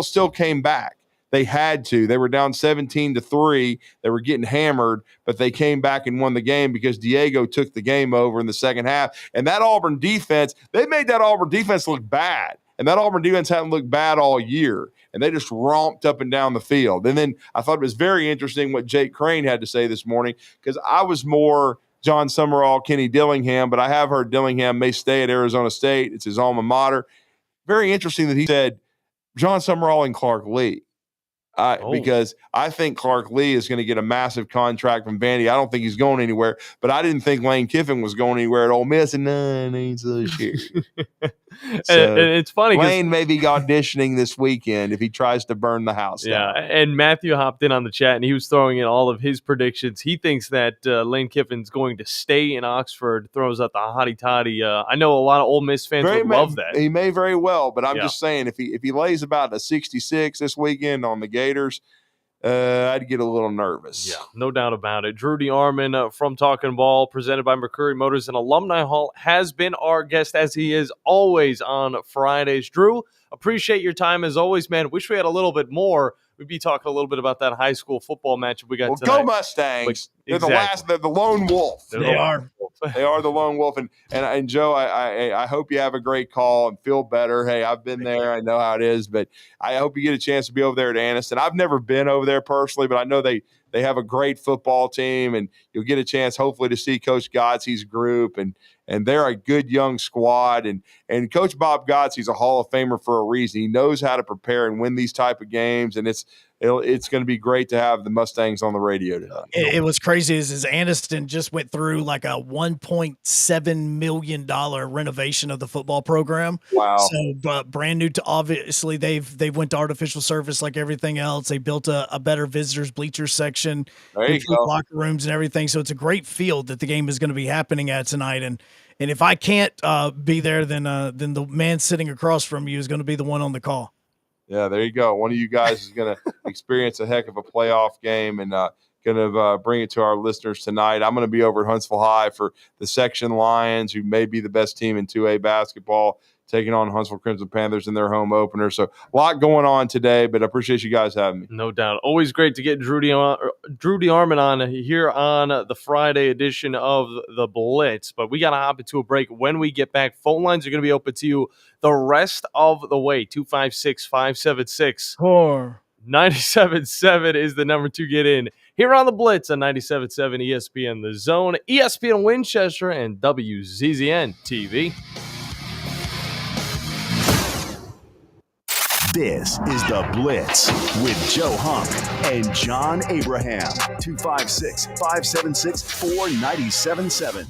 still came back. They had to. They were down 17-3. They were getting hammered, but they came back and won the game because Diego took the game over in the second half. And that Auburn defense, they made that Auburn defense look bad. And that Auburn defense hadn't looked bad all year. And they just romped up and down the field. And then I thought it was very interesting what Jake Crane had to say this morning because I was more John Summerall, Kenny Dillingham, but I have heard Dillingham may stay at Arizona State. It's his alma mater. Very interesting that he said John Summerall and Clark Lee. Because I think Clark Lee is going to get a massive contract from Vandy. I don't think he's going anywhere, but I didn't think Lane Kiffin was going anywhere at Ole Miss, and none ain't so sure. And it's funny. Lane may be auditioning this weekend if he tries to burn the house down. Yeah, and Matthew hopped in on the chat, and he was throwing in all of his predictions. He thinks that Lane Kiffin's going to stay in Oxford, throws out the hotty toddy. I know a lot of Ole Miss fans would love that. He may very well, but I'm just saying if he lays about a 66 this weekend on the Gators, I'd get a little nervous. Yeah, no doubt about it. Drew DeArmond from Talkin' Ball, presented by Mercury Motors and Alumni Hall, has been our guest as he is always on Fridays. Drew, appreciate your time as always, man. Wish we had a little bit more. We'd be talking a little bit about that high school football matchup we got tonight. Go Mustangs. They're they're the lone wolf. They are. They are the lone wolf. And Joe, I hope you have a great call and feel better. Hey, I've been there. I know how it is, but I hope you get a chance to be over there at Anniston. I've never been over there personally, but I know they have a great football team, and you'll get a chance hopefully to see Coach Godsey's group, and they're a good young squad. And Coach Bob Godsey's a Hall of Famer for a reason. He knows how to prepare and win these type of games, and it's going to be great to have the Mustangs on the radio tonight. It was crazy is Anniston just went through like a $1.7 million renovation of the football program. Wow. So brand new to, obviously they've went to artificial surface like everything else. They built a better visitors bleacher section, there you go. Locker rooms and everything. So it's a great field that the game is going to be happening at tonight. And if I can't be there, then the man sitting across from you is going to be the one on the call. Yeah, there you go. One of you guys is going to experience a heck of a playoff game and going to bring it to our listeners tonight. I'm going to be over at Huntsville High for the Section Lions, who may be the best team in 2A basketball, taking on Huntsville Crimson Panthers in their home opener. So a lot going on today, but I appreciate you guys having me. No doubt. Always great to get Drew DeArmond on here on the Friday edition of the Blitz. But we got to hop into a break. When we get back, phone lines are going to be open to you the rest of the way. 256-576. 97.7 is the number to get in here on the Blitz on 97.7 ESPN The Zone, ESPN Winchester, and WZZN TV. This is The Blitz with Joe Hunk and John Abraham. 256-576-4977.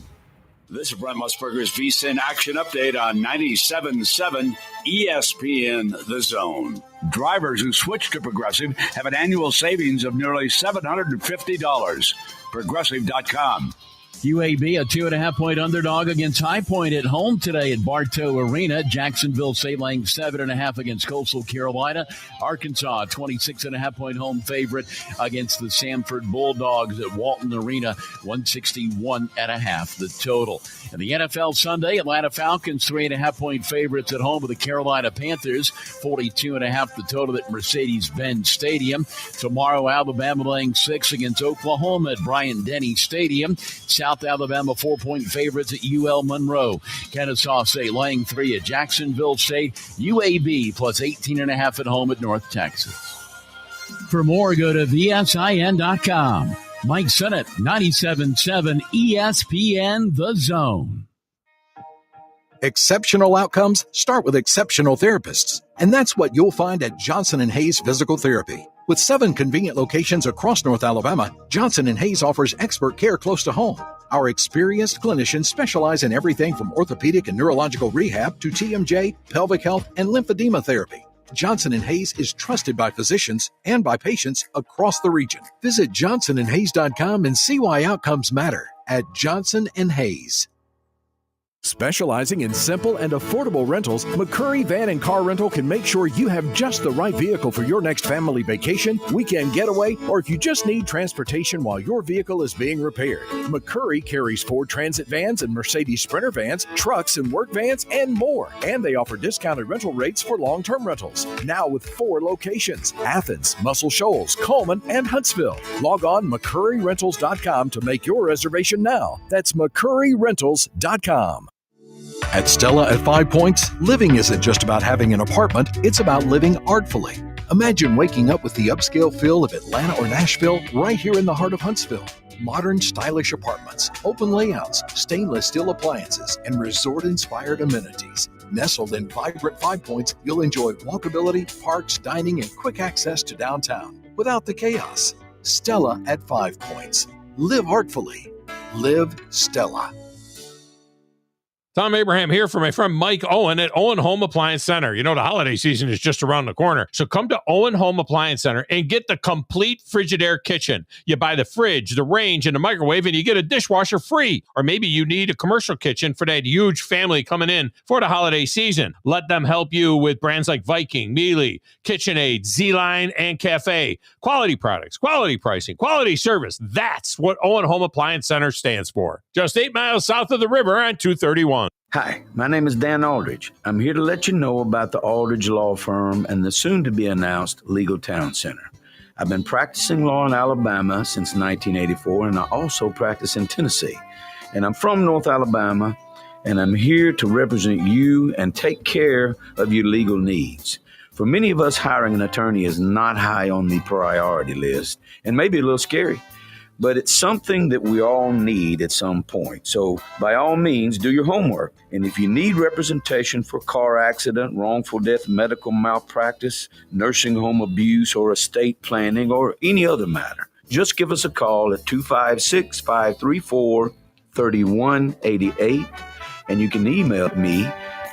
This is Brent Musburger's VSIN Action Update on 97.7 ESPN The Zone. Drivers who switch to Progressive have an annual savings of nearly $750. Progressive.com. UAB, a 2.5-point underdog against High Point at home today at Bartow Arena. Jacksonville State laying 7.5 against Coastal Carolina. Arkansas, 26.5-point home favorite against the Samford Bulldogs at Walton Arena, 161.5 the total. In the NFL Sunday, Atlanta Falcons 3.5-point favorites at home with the Carolina Panthers, 42.5 the total at Mercedes-Benz Stadium. Tomorrow, Alabama laying 6 against Oklahoma at Bryant-Denny Stadium. South Alabama 4-point favorites at UL Monroe. Kennesaw State laying 3 at Jacksonville State. UAB plus 18.5 at home at North Texas. For more, go to VSIN.com. Mike Sennett, 97.7 ESPN The Zone. Exceptional outcomes start with exceptional therapists, and that's what you'll find at Johnson & Hayes Physical Therapy. With 7 convenient locations across North Alabama, Johnson & Hayes offers expert care close to home. Our experienced clinicians specialize in everything from orthopedic and neurological rehab to TMJ, pelvic health, and lymphedema therapy. Johnson & Hayes is trusted by physicians and by patients across the region. Visit johnsonandhayes.com and see why outcomes matter at Johnson & Hayes. Specializing in simple and affordable rentals, McCurry Van and Car Rental can make sure you have just the right vehicle for your next family vacation, weekend getaway, or if you just need transportation while your vehicle is being repaired. McCurry carries Ford Transit vans and Mercedes Sprinter vans, trucks and work vans, and more. And they offer discounted rental rates for long-term rentals. Now with 4 locations: Athens, Muscle Shoals, Coleman, and Huntsville. Log on McCurryRentals.com to make your reservation now. That's McCurryRentals.com. At Stella at 5 Points, living isn't just about having an apartment, it's about living artfully. Imagine waking up with the upscale feel of Atlanta or Nashville right here in the heart of Huntsville. Modern, stylish apartments, open layouts, stainless steel appliances, and resort-inspired amenities. Nestled in vibrant 5 Points, you'll enjoy walkability, parks, dining, and quick access to downtown without the chaos. Stella at 5 Points. Live artfully. Live Stella. Tom Abraham here for my friend Mike Owen at Owen Home Appliance Center. You know, the holiday season is just around the corner. So come to Owen Home Appliance Center and get the complete Frigidaire kitchen. You buy the fridge, the range, and the microwave, and you get a dishwasher free. Or maybe you need a commercial kitchen for that huge family coming in for the holiday season. Let them help you with brands like Viking, Miele, KitchenAid, Z-Line, and Cafe. Quality products, quality pricing, quality service. That's what Owen Home Appliance Center stands for. Just 8 miles south of the river on 231. Hi, my name is Dan Aldridge. I'm here to let you know about the Aldridge Law Firm and the soon-to-be-announced Legal Town Center. I've been practicing law in Alabama since 1984, and I also practice in Tennessee. And I'm from North Alabama, and I'm here to represent you and take care of your legal needs. For many of us, hiring an attorney is not high on the priority list, and maybe a little scary. But it's something that we all need at some point. So by all means, do your homework. And if you need representation for car accident, wrongful death, medical malpractice, nursing home abuse, or estate planning, or any other matter, just give us a call at 256-534-3188. And you can email me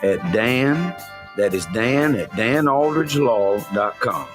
at Dan, that is Dan at danaldridgelaw.com.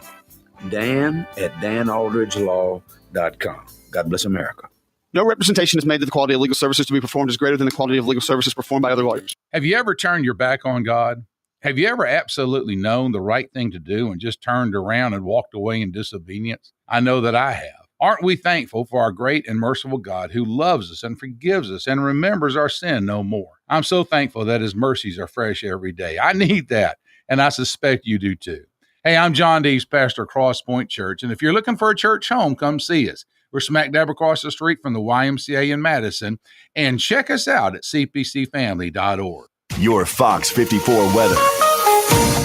Dan at danaldridgelaw.com. God bless America. No representation is made that the quality of legal services to be performed is greater than the quality of legal services performed by other lawyers. Have you ever turned your back on God? Have you ever absolutely known the right thing to do and just turned around and walked away in disobedience? I know that I have. Aren't we thankful for our great and merciful God who loves us and forgives us and remembers our sin no more? I'm so thankful that his mercies are fresh every day. I need that, and I suspect you do too. Hey, I'm John Dees, pastor of Cross Point Church, and if you're looking for a church home, come see us. We're smack dab across the street from the YMCA in Madison. And check us out at cpcfamily.org. Your Fox 54 weather.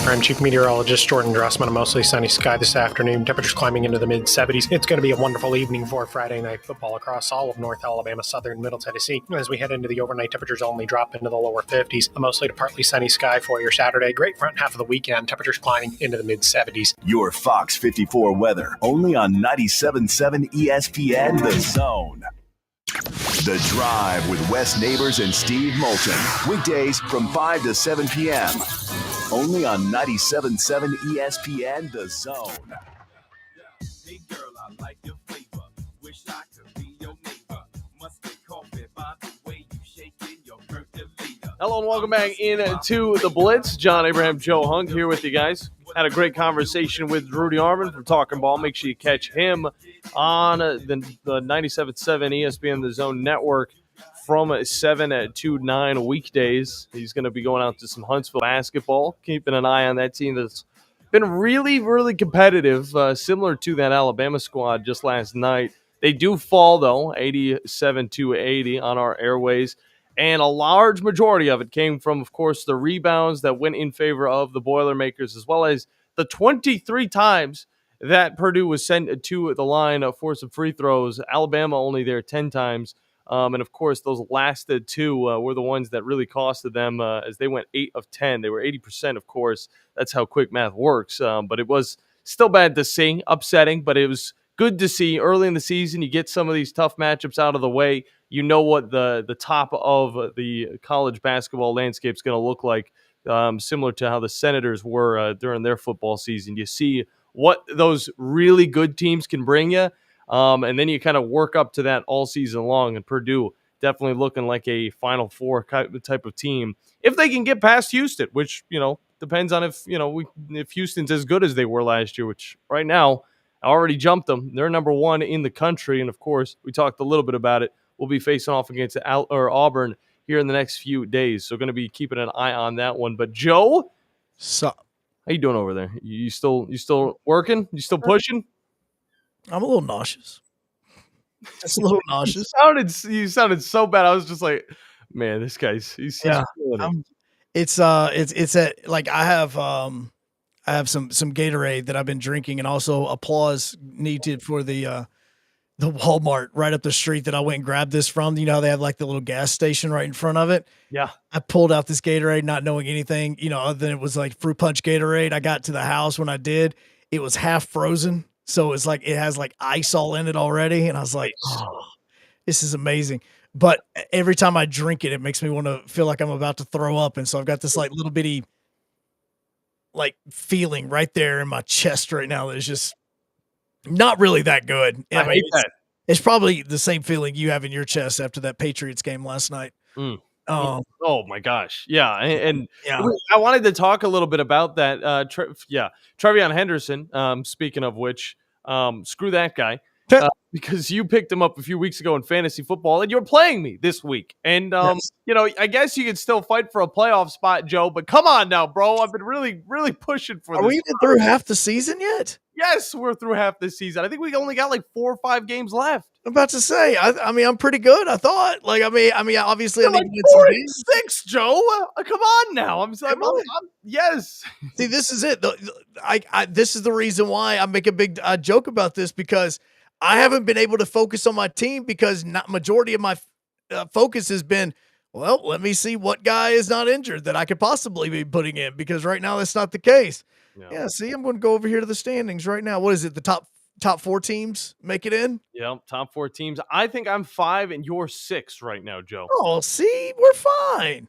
I'm Chief Meteorologist Jordan Drossman. A mostly sunny sky this afternoon. Temperatures climbing into the mid-70s. It's going to be a wonderful evening for Friday night football across all of North Alabama, southern Middle Tennessee. As we head into the overnight, temperatures only drop into the lower 50s. A mostly to partly sunny sky for your Saturday. Great front half of the weekend. Temperatures climbing into the mid-70s. Your Fox 54 weather. Only on 97.7 ESPN The Zone. The Drive with Wes Neighbors and Steve Moulton. Weekdays from 5 to 7 p.m. Only on 97.7 ESPN The Zone. Hey girl, I like your flavor. Wish I could be your neighbor. Must be coffee by the way you shaking your percolator. Hello and welcome back into the Blitz. John Abraham, Joe Hunk here with you guys. Had a great conversation with DeArmond from Talkin Ball. Make sure you catch him on the 97.7 ESPN The Zone network from 7 to 9 weekdays. He's going to be going out to some Huntsville basketball, keeping an eye on that team that's been really, really competitive, similar to that Alabama squad just last night. They do fall, though, 87-80 on our airways. And a large majority of it came from, of course, the rebounds that went in favor of the Boilermakers, as well as the 23 times that Purdue was sent to the line for some free throws. Alabama only there 10 times. And, of course, those last two were the ones that really costed them as they went 8 of 10. They were 80%, of course. That's how quick math works. But it was still bad to see, upsetting, but it was good to see early in the season. You get some of these tough matchups out of the way. You know what the top of the college basketball landscape is going to look like, similar to how the Senators were during their football season. You see what those really good teams can bring you, and then you kind of work up to that all season long. And Purdue definitely looking like a Final Four type of team if they can get past Houston, which depends on if Houston's as good as they were last year, which right now I already jumped them. They're number 1 in the country, and of course we talked a little bit about it. We'll be facing off against Auburn here in the next few days. So going to be keeping an eye on that one. But Joe, Sup? How you doing over there? You still working? You still pushing? I'm a little nauseous. Just a little nauseous. You sounded so bad. I was just like, man, this guy's he's feeling it. It's at like I have some Gatorade that I've been drinking, and also applause needed for the Walmart right up the street that I went and grabbed this from. You know how they have like the little gas station right in front of it? Yeah. I pulled out this Gatorade not knowing anything, other than it was like fruit punch Gatorade. I got to the house when I did. It was half frozen. So it's like it has like ice all in it already. And I was like, oh, this is amazing. But every time I drink it, it makes me want to feel like I'm about to throw up. And so I've got this like little bitty like feeling right there in my chest right now that is just not really that good. I hate that. It's probably the same feeling you have in your chest after that Patriots game last night. Oh my gosh. Yeah. And I wanted to talk a little bit about that. Trevion Henderson, speaking of which, screw that guy. Because you picked him up a few weeks ago in fantasy football, and you're playing me this week. And, I guess you could still fight for a playoff spot, Joe, but come on now, bro. I've been really, really pushing for this. Are we even through half the season yet? Yes, we're through half the season. I think we only got like 4 or 5 games left. I'm about to say, I mean, I'm pretty good. I thought, obviously, I need to win some 4 games. 6, Joe. Come on now. I'm yes. See, this is it. This is the reason why I make a big joke about this, because I haven't been able to focus on my team because majority of my focus has been, well, let me see what guy is not injured that I could possibly be putting in, because right now that's not the case. No. Yeah, see, I'm going to go over here to the standings right now. What is it? The top 4 teams make it in? Yeah, top 4 teams. I think I'm 5 and you're 6 right now, Joe. Oh, see, we're fine.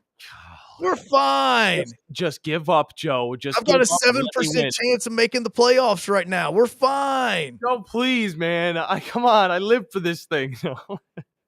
We're fine. Just give up, Joe. I've got a 7% chance of making the playoffs right now. We're fine. Joe, please, man. Come on. I live for this thing.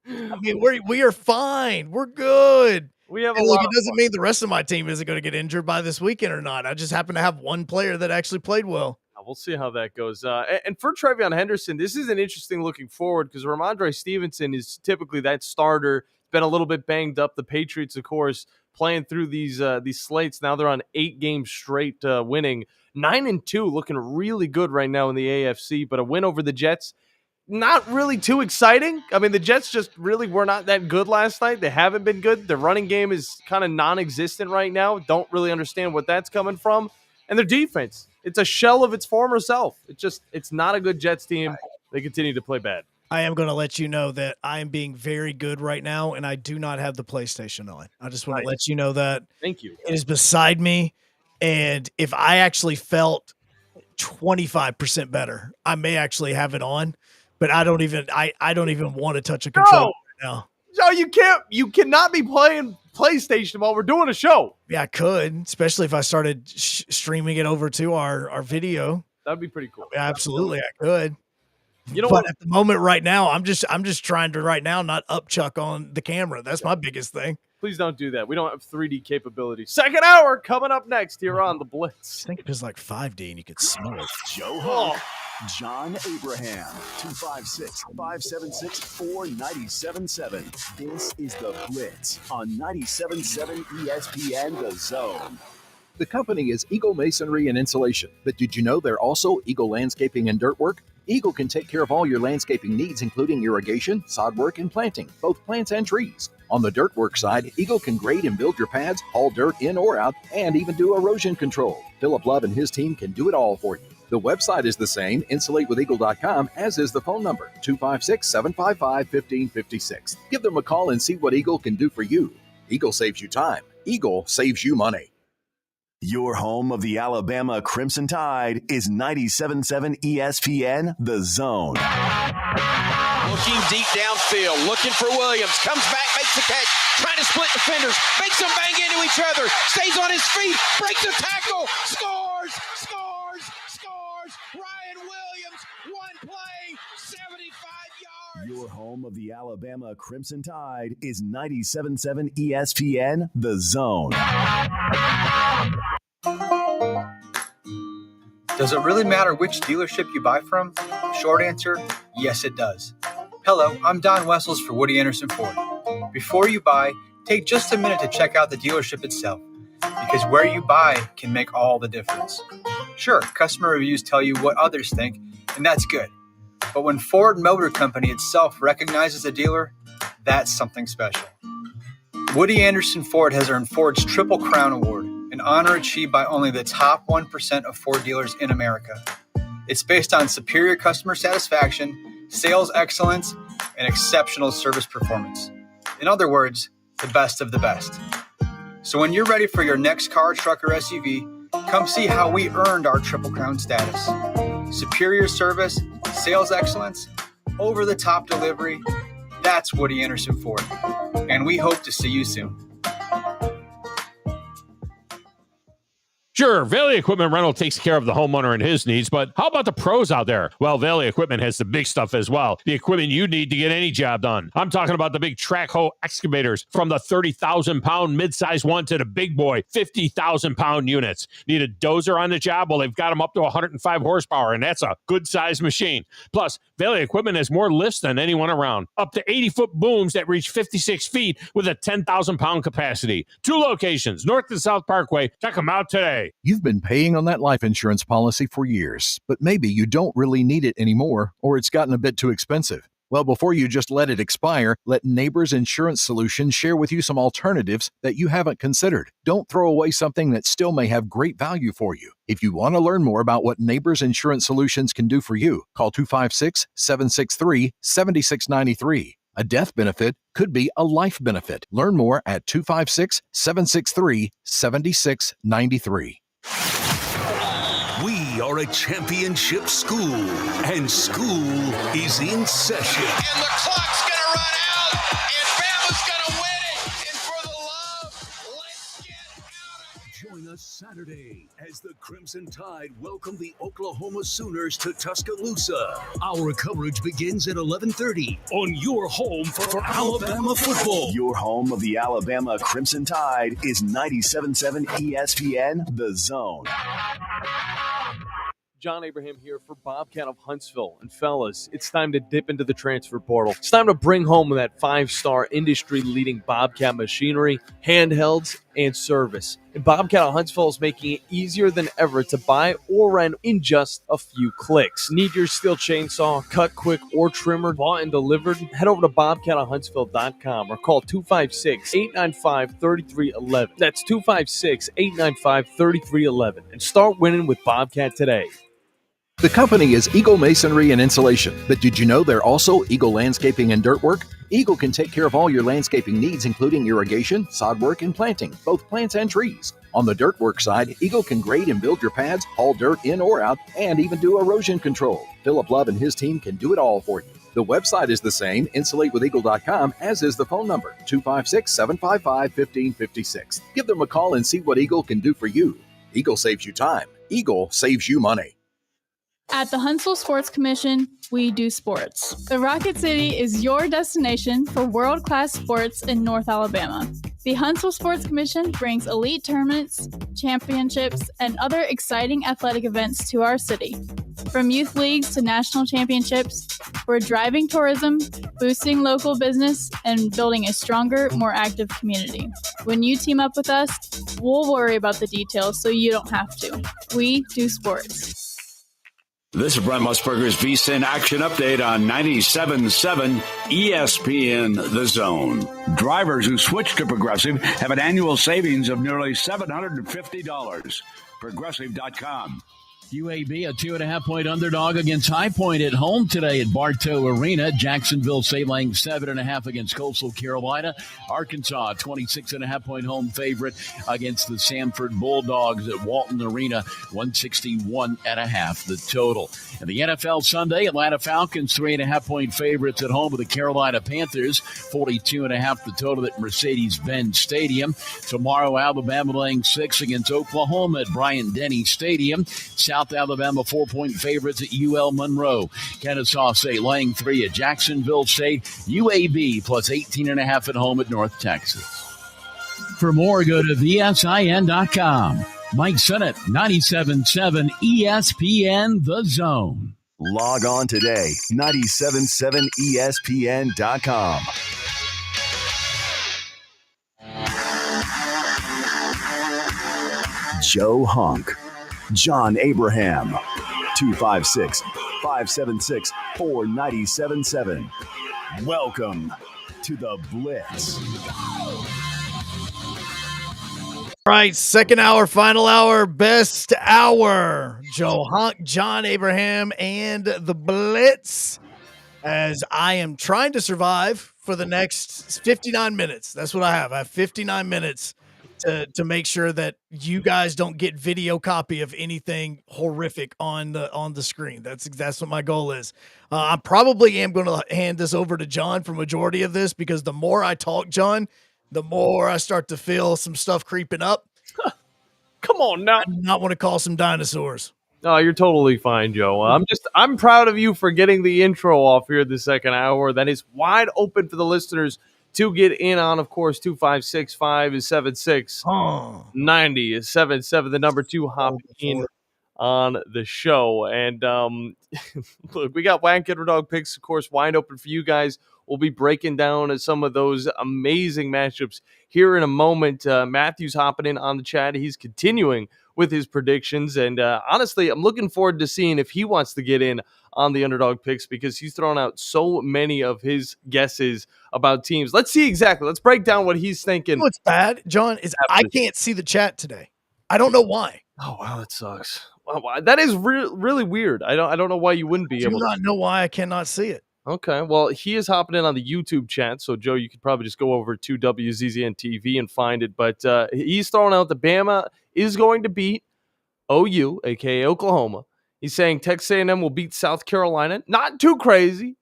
I mean, we are fine. We're good. We have it doesn't mean the rest of my team isn't going to get injured by this weekend or not. I just happen to have one player that actually played well. We'll see how that goes. And for Trevion Henderson, this is an interesting looking forward, because Ramondre Stevenson is typically that starter. Been a little bit banged up. The Patriots, of course, playing through these slates. Now they're on 8 games straight winning. 9-2, looking really good right now in the AFC. But a win over the Jets, not really too exciting. I mean, the Jets just really were not that good last night. They haven't been good. Their running game is kind of non-existent right now. Don't really understand what that's coming from. And their defense, it's a shell of its former self. It's not a good Jets team. They continue to play bad. I am going to let you know that I am being very good right now, and I do not have the PlayStation on. I just want to let you know that. Thank you. It is beside me, and if I actually felt 25% better, I may actually have it on, but I don't even want to touch a controller right now. So you cannot be playing PlayStation while we're doing a show. Yeah, I could, especially if I started streaming it over to our video. That'd be pretty cool. Absolutely, I could. You know but what? At the moment right now, I'm just trying to right now not upchuck on the camera. That's my biggest thing. Please don't do that. We don't have 3D capabilities. Second hour coming up next here on the Blitz. I think it was like 5D and you could smell it. Joe Hunk, John Abraham, 256-576-4977. This is the Blitz on 97.7 ESPN The Zone. The company is Eagle Masonry and Insulation, but did you know they're also Eagle Landscaping and Dirt Work? Eagle can take care of all your landscaping needs, including irrigation, sod work, and planting, both plants and trees. On the dirt work side, Eagle can grade and build your pads, haul dirt in or out, and even do erosion control. Philip Love and his team can do it all for you. The website is the same, insulatewitheagle.com, as is the phone number, 256-755-1556. Give them a call and see what Eagle can do for you. Eagle saves you time. Eagle saves you money. Your home of the Alabama Crimson Tide is 97.7 ESPN The Zone. Looking deep downfield, looking for Williams. Comes back, makes the catch, trying to split defenders, makes them bang into each other, stays on his feet, breaks a tackle, scores! Ryan Williams, one play, 75 yards. Your home of the Alabama Crimson Tide is 97.7 ESPN The Zone. Does it really matter which dealership you buy from? Short answer, yes it does. Hello, I'm Don Wessels for Woody Anderson Ford. Before you buy, take just a minute to check out the dealership itself, because where you buy can make all the difference. Sure, customer reviews tell you what others think, and that's good. But when Ford Motor Company itself recognizes a dealer, that's something special. Woody Anderson Ford has earned Ford's Triple Crown Award, an honor achieved by only the top 1% of Ford dealers in America. It's based on superior customer satisfaction, sales excellence, and exceptional service performance. In other words, the best of the best. So when you're ready for your next car, truck, or SUV, come see how we earned our Triple Crown status. Superior service, sales excellence, over-the-top delivery, that's Woody Anderson Ford. And we hope to see you soon. Sure, Valley Equipment Rental takes care of the homeowner and his needs, but how about the pros out there? Well, Valley Equipment has the big stuff as well. The equipment you need to get any job done. I'm talking about the big track hoe excavators, from the 30,000-pound mid-size one to the big boy 50,000-pound units. Need a dozer on the job? Well, they've got them up to 105 horsepower, and that's a good-sized machine. Plus, Valley Equipment has more lifts than anyone around. Up to 80-foot booms that reach 56 feet with a 10,000-pound capacity. 2 locations, North and South Parkway. Check them out today. You've been paying on that life insurance policy for years, but maybe you don't really need it anymore, or it's gotten a bit too expensive. Well, before you just let it expire, let Neighbors Insurance Solutions share with you some alternatives that you haven't considered. Don't throw away something that still may have great value for you. If you want to learn more about what Neighbors Insurance Solutions can do for you, call 256-763-7693. A death benefit could be a life benefit. Learn more at 256-763-7693. We are a championship school, and school is in session. And the clock's going to run out, and Bama's going to win it. And for the love, let's get out of here. Join us Saturday as the Crimson Tide welcome the Oklahoma Sooners to Tuscaloosa. Our coverage begins at 11:30 on your home for Alabama football. Your home of the Alabama Crimson Tide is 97.7 ESPN The Zone. John Abraham here for Bobcat of Huntsville. And fellas, it's time to dip into the transfer portal. It's time to bring home that 5-star industry-leading Bobcat machinery, handhelds, and service. And Bobcat of Huntsville is making it easier than ever to buy or rent in just a few clicks. Need your steel chainsaw, cut quick, or trimmer bought and delivered? Head over to bobcatofhuntsville.com or call 256-895-3311. That's 256-895-3311. And start winning with Bobcat today. The company is Eagle Masonry and Insulation, but did you know they're also Eagle Landscaping and Dirt Work? Eagle can take care of all your landscaping needs, including irrigation, sod work, and planting, both plants and trees. On the dirt work side, Eagle can grade and build your pads, haul dirt in or out, and even do erosion control. Philip Love and his team can do it all for you. The website is the same, insulatewitheagle.com, as is the phone number, 256-755-1556. Give them a call and see what Eagle can do for you. Eagle saves you time. Eagle saves you money. At the Huntsville Sports Commission, we do sports. The Rocket City is your destination for world-class sports in North Alabama. The Huntsville Sports Commission brings elite tournaments, championships, and other exciting athletic events to our city. From youth leagues to national championships, we're driving tourism, boosting local business, and building a stronger, more active community. When you team up with us, we'll worry about the details so you don't have to. We do sports. This is Brent Musburger's VSiN Action Update on 97.7 ESPN The Zone. Drivers who switch to Progressive have an annual savings of nearly $750. Progressive.com. UAB, a 2.5-point underdog against High Point at home today at Bartow Arena. Jacksonville, St. laying 7.5 against Coastal Carolina. Arkansas, 26.5-point home favorite against the Samford Bulldogs at Walton Arena, 161.5 the total. And the NFL Sunday, Atlanta Falcons, 3.5-point favorites at home with the Carolina Panthers, 42.5 the total at Mercedes-Benz Stadium. Tomorrow, Alabama laying 6 against Oklahoma at Bryant-Denny Stadium. South Alabama 4-point favorites at UL Monroe. Kennesaw State laying 3 at Jacksonville State. UAB plus 18.5 at home at North Texas. For more, go to VSIN.com. Mike Sennett, 97.7 ESPN The Zone. Log on today, 977ESPN.com. Joe Hunk, John Abraham, 256-576-4977. Welcome to the Blitz. Right, second hour, final hour, best hour. Joe Hunk, John Abraham, and the Blitz. As I am trying to survive for the next 59 minutes. That's what I have. I have 59 minutes to make sure that you guys don't get video copy of anything horrific on the screen. That's what my goal is. I probably am going to hand this over to John for majority of this, because the more I talk, John, the more I start to feel some stuff creeping up. Come on now. I do not want to call some dinosaurs. No, you're totally fine, Joe. I'm proud of you for getting the intro off here the second hour. That is wide open for the listeners to get in on. Of course, 256-576-9077, the number 2 hop in on the show. And look, we got Wank Dog picks, of course, wide open for you guys. We'll be breaking down some of those amazing matchups here in a moment. Matthew's hopping in on the chat. He's continuing with his predictions. And honestly, I'm looking forward to seeing if he wants to get in on the underdog picks, because he's thrown out so many of his guesses about teams. Let's see exactly. Let's break down what he's thinking. What's bad, John, is I can't see the chat today. I don't know why. Oh, wow, that sucks. Wow, that is really weird. I don't know why you wouldn't be able to. I do not know why I cannot see it. Okay, well, he is hopping in on the YouTube chat, so Joe, you could probably just go over to WZZN TV and find it. But he's throwing out the Bama is going to beat OU, aka Oklahoma. He's saying Texas A&M will beat South Carolina. Not too crazy.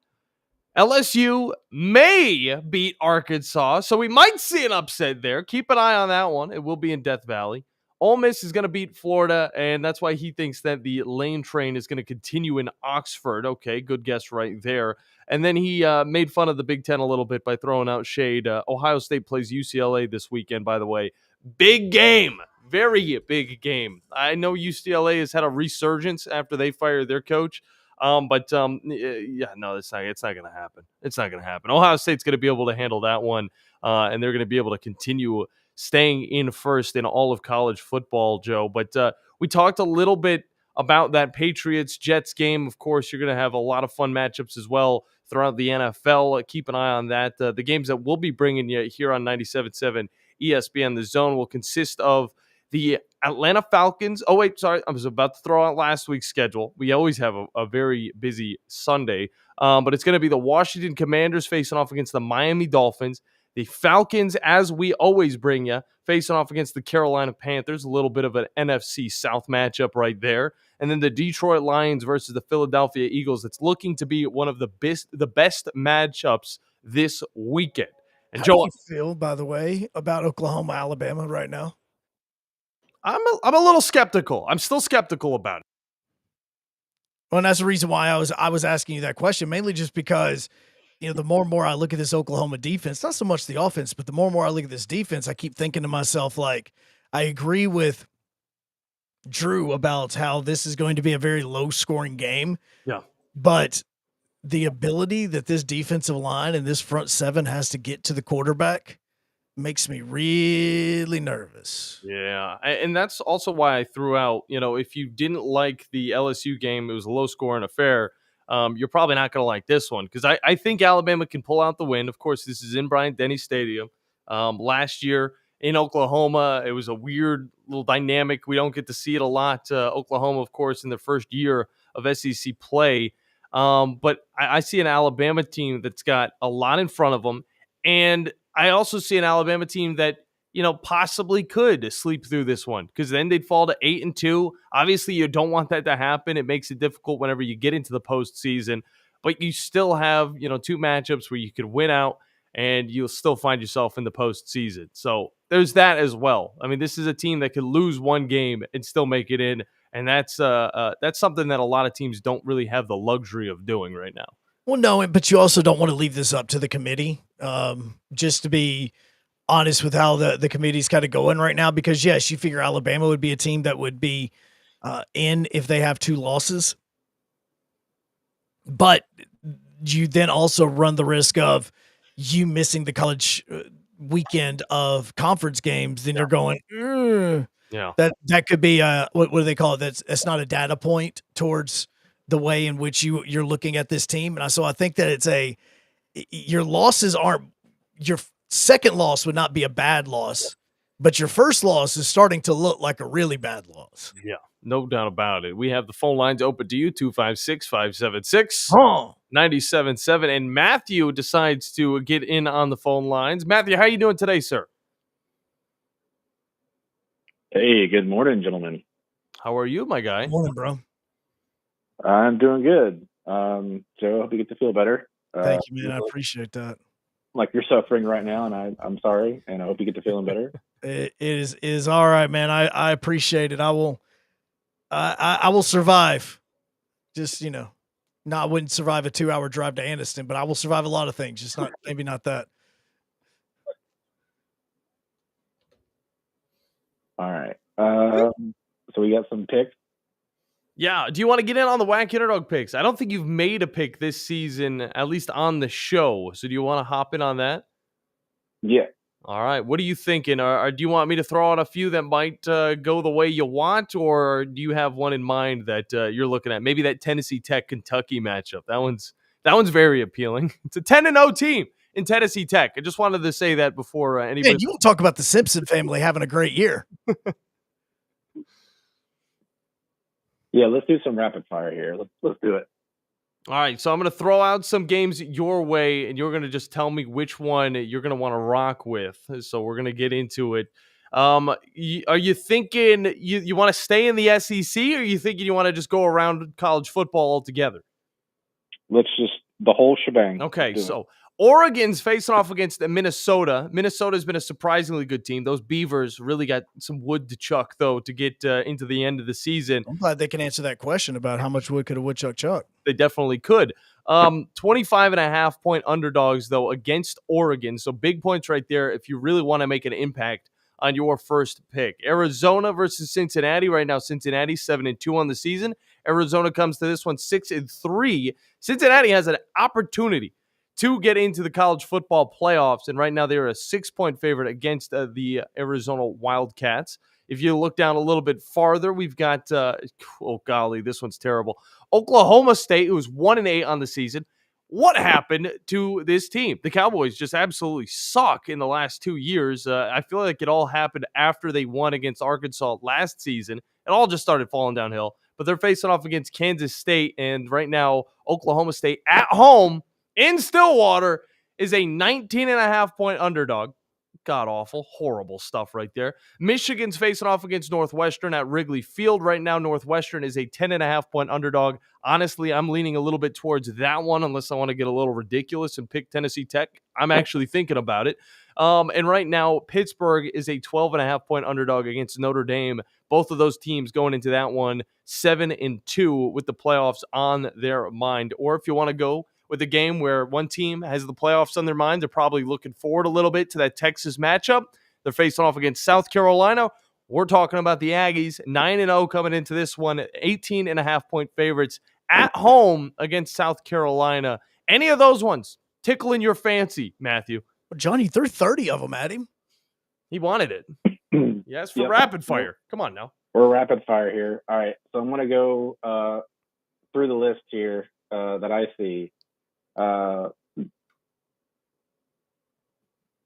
LSU may beat Arkansas, so we might see an upset there. Keep an eye on that one. It will be in Death Valley. Ole Miss is going to beat Florida, and that's why he thinks that the lane train is going to continue in Oxford. Okay, good guess right there. And then he made fun of the Big Ten a little bit by throwing out shade. Ohio State plays UCLA this weekend, by the way. Big game. Very big game. I know UCLA has had a resurgence after they fired their coach. No, it's not going to happen. It's not going to happen. Ohio State's going to be able to handle that one, and they're going to be able to continue staying in first in all of college football, Joe. But we talked a little bit about that Patriots-Jets game. Of course, you're going to have a lot of fun matchups as well throughout the NFL. Keep an eye on that. The games that we'll be bringing you here on 97.7 ESPN The Zone will consist of the Atlanta Falcons. Oh, wait, sorry. I was about to throw out last week's schedule. We always have a very busy Sunday. But it's going to be the Washington Commanders facing off against the Miami Dolphins, The Falcons, as we always bring you, facing off against the Carolina Panthers, a little bit of an NFC South matchup right there. And then the Detroit Lions versus the Philadelphia Eagles. It's looking to be one of the best matchups this weekend. And How Joe, do you feel, by the way, about Oklahoma, Alabama right now? I'm a little skeptical. I'm still skeptical about it. Well, and that's the reason why I was asking you that question, mainly just because, the more and more I look at this Oklahoma defense, not so much the offense, but the more and more I look at this defense, I keep thinking to myself, like, I agree with Drew about how this is going to be a very low scoring game. Yeah. But the ability that this defensive line and this front seven has to get to the quarterback makes me really nervous. Yeah, and that's also why I threw out, if you didn't like the LSU game, it was a low-scoring affair, you're probably not going to like this one, because I think Alabama can pull out the win. Of course, this is in Bryant-Denny Stadium. Last year in Oklahoma, it was a weird little dynamic. We don't get to see it a lot. Oklahoma, of course, in their first year of SEC play. But I see an Alabama team that's got a lot in front of them, and I also see an Alabama team that, possibly could sleep through this one, because then they'd fall to 8-2. Obviously, you don't want that to happen. It makes it difficult whenever you get into the postseason, but you still have, two matchups where you could win out and you'll still find yourself in the postseason. So there's that as well. I mean, this is a team that could lose one game and still make it in, and that's something that a lot of teams don't really have the luxury of doing right now. Well, no, but you also don't want to leave this up to the committee, just to be honest with how the committee's kind of going right now, because, yes, you figure Alabama would be a team that would be in if they have 2 losses. But you then also run the risk of you missing the college weekend of conference games. Then you're going, yeah, that could be what do they call it? That's not a data point towards the way in which you're looking at this team. And so I think that your losses aren't, your second loss would not be a bad loss, but your first loss is starting to look like a really bad loss. Yeah, no doubt about it. We have the phone lines open to you, 256-576-97.7. And Matthew decides to get in on the phone lines. Matthew, how are you doing today, sir? Hey, good morning, gentlemen. How are you, my guy? Good morning, bro. I'm doing good. Joe, I hope you get to feel better. Thank you, man. I appreciate that. Like you're suffering right now, and I'm sorry, and I hope you get to feeling better. It is all right, man. I appreciate it. I will survive. Just, I wouldn't survive a 2-hour drive to Anniston, but I will survive a lot of things. Just maybe not that. All right. So we got some picks. Yeah. Do you want to get in on the Wacky Underdog picks? I don't think you've made a pick this season, at least on the show. So do you want to hop in on that? Yeah. All right. What are you thinking? Or do you want me to throw out a few that might go the way you want? Or do you have one in mind that you're looking at? Maybe that Tennessee Tech Kentucky matchup. That one's very appealing. It's a 10-0 team in Tennessee Tech. I just wanted to say that before anybody. Man, you will talk about the Simpson family having a great year. Yeah, let's do some rapid fire here. Let's do it. All right, so I'm going to throw out some games your way, and you're going to just tell me which one you're going to want to rock with. So we're going to get into it. Are you thinking you want to stay in the SEC, or are you thinking you want to just go around college football altogether? Let's just the whole shebang. Okay, so Oregon's facing off against Minnesota. Minnesota's been a surprisingly good team. Those Beavers really got some wood to chuck, though, to get into the end of the season. I'm glad they can answer that question about how much wood could a woodchuck chuck. They definitely could. 25.5-point underdogs, though, against Oregon. So big points right there if you really want to make an impact on your first pick. Arizona versus Cincinnati. Right now, Cincinnati 7-2 on the season. Arizona comes to this one 6-3. Cincinnati has an opportunity to get into the college football playoffs, and right now they're a 6-point favorite against the Arizona Wildcats. If you look down a little bit farther, we've got, oh golly, this one's terrible. Oklahoma State, who was 1-8 on the season. What happened to this team? The Cowboys just absolutely suck in the last 2 years. I feel like it all happened after they won against Arkansas last season. It all just started falling downhill, but they're facing off against Kansas State, and right now Oklahoma State at home in Stillwater is a 19.5-point underdog. God awful, horrible stuff right there. Michigan's facing off against Northwestern at Wrigley Field right now. Northwestern is a 10.5-point underdog. Honestly, I'm leaning a little bit towards that one unless I want to get a little ridiculous and pick Tennessee Tech. I'm actually thinking about it. And right now, Pittsburgh is a 12.5-point underdog against Notre Dame. Both of those teams going into that one 7-2 with the playoffs on their mind. Or if you want to go with a game where one team has the playoffs on their mind, they're probably looking forward a little bit to that Texas matchup. They're facing off against South Carolina. We're talking about the Aggies, 9-0 coming into this one, 18.5-point favorites at home against South Carolina. Any of those ones tickling your fancy, Matthew? Well, Johnny threw 30 of them at him. He wanted it. Yes, for rapid fire. Come on now. We're rapid fire here. All right, so I'm going to go through the list here that I see. I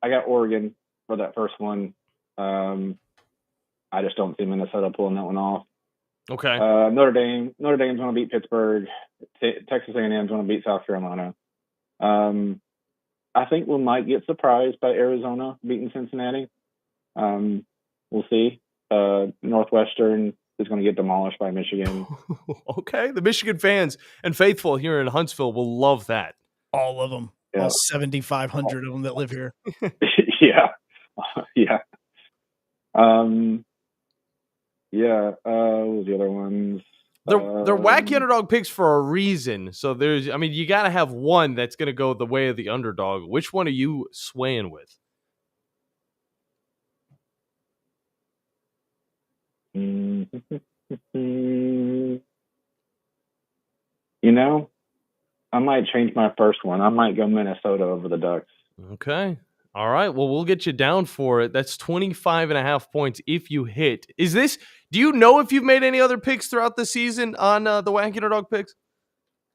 got Oregon for that first one. I just don't see Minnesota pulling that one off. Okay. Notre Dame's going to beat Pittsburgh. Texas A&M's going to beat South Carolina. I think we might get surprised by Arizona beating Cincinnati. We'll see. Northwestern is going to get demolished by Michigan. Okay. The Michigan fans and faithful here in Huntsville will love that. All of them. Yeah. All 7,500 of them that live here. Yeah. Yeah. What was the other ones? They're wacky underdog picks for a reason. So you got to have one that's going to go the way of the underdog. Which one are you swaying with? I might change my first one. I might go Minnesota over the Ducks. Okay. All right. Well, we'll get you down for it. That's 25.5 points if you hit. Do you know if you've made any other picks throughout the season on the wacky underdog picks?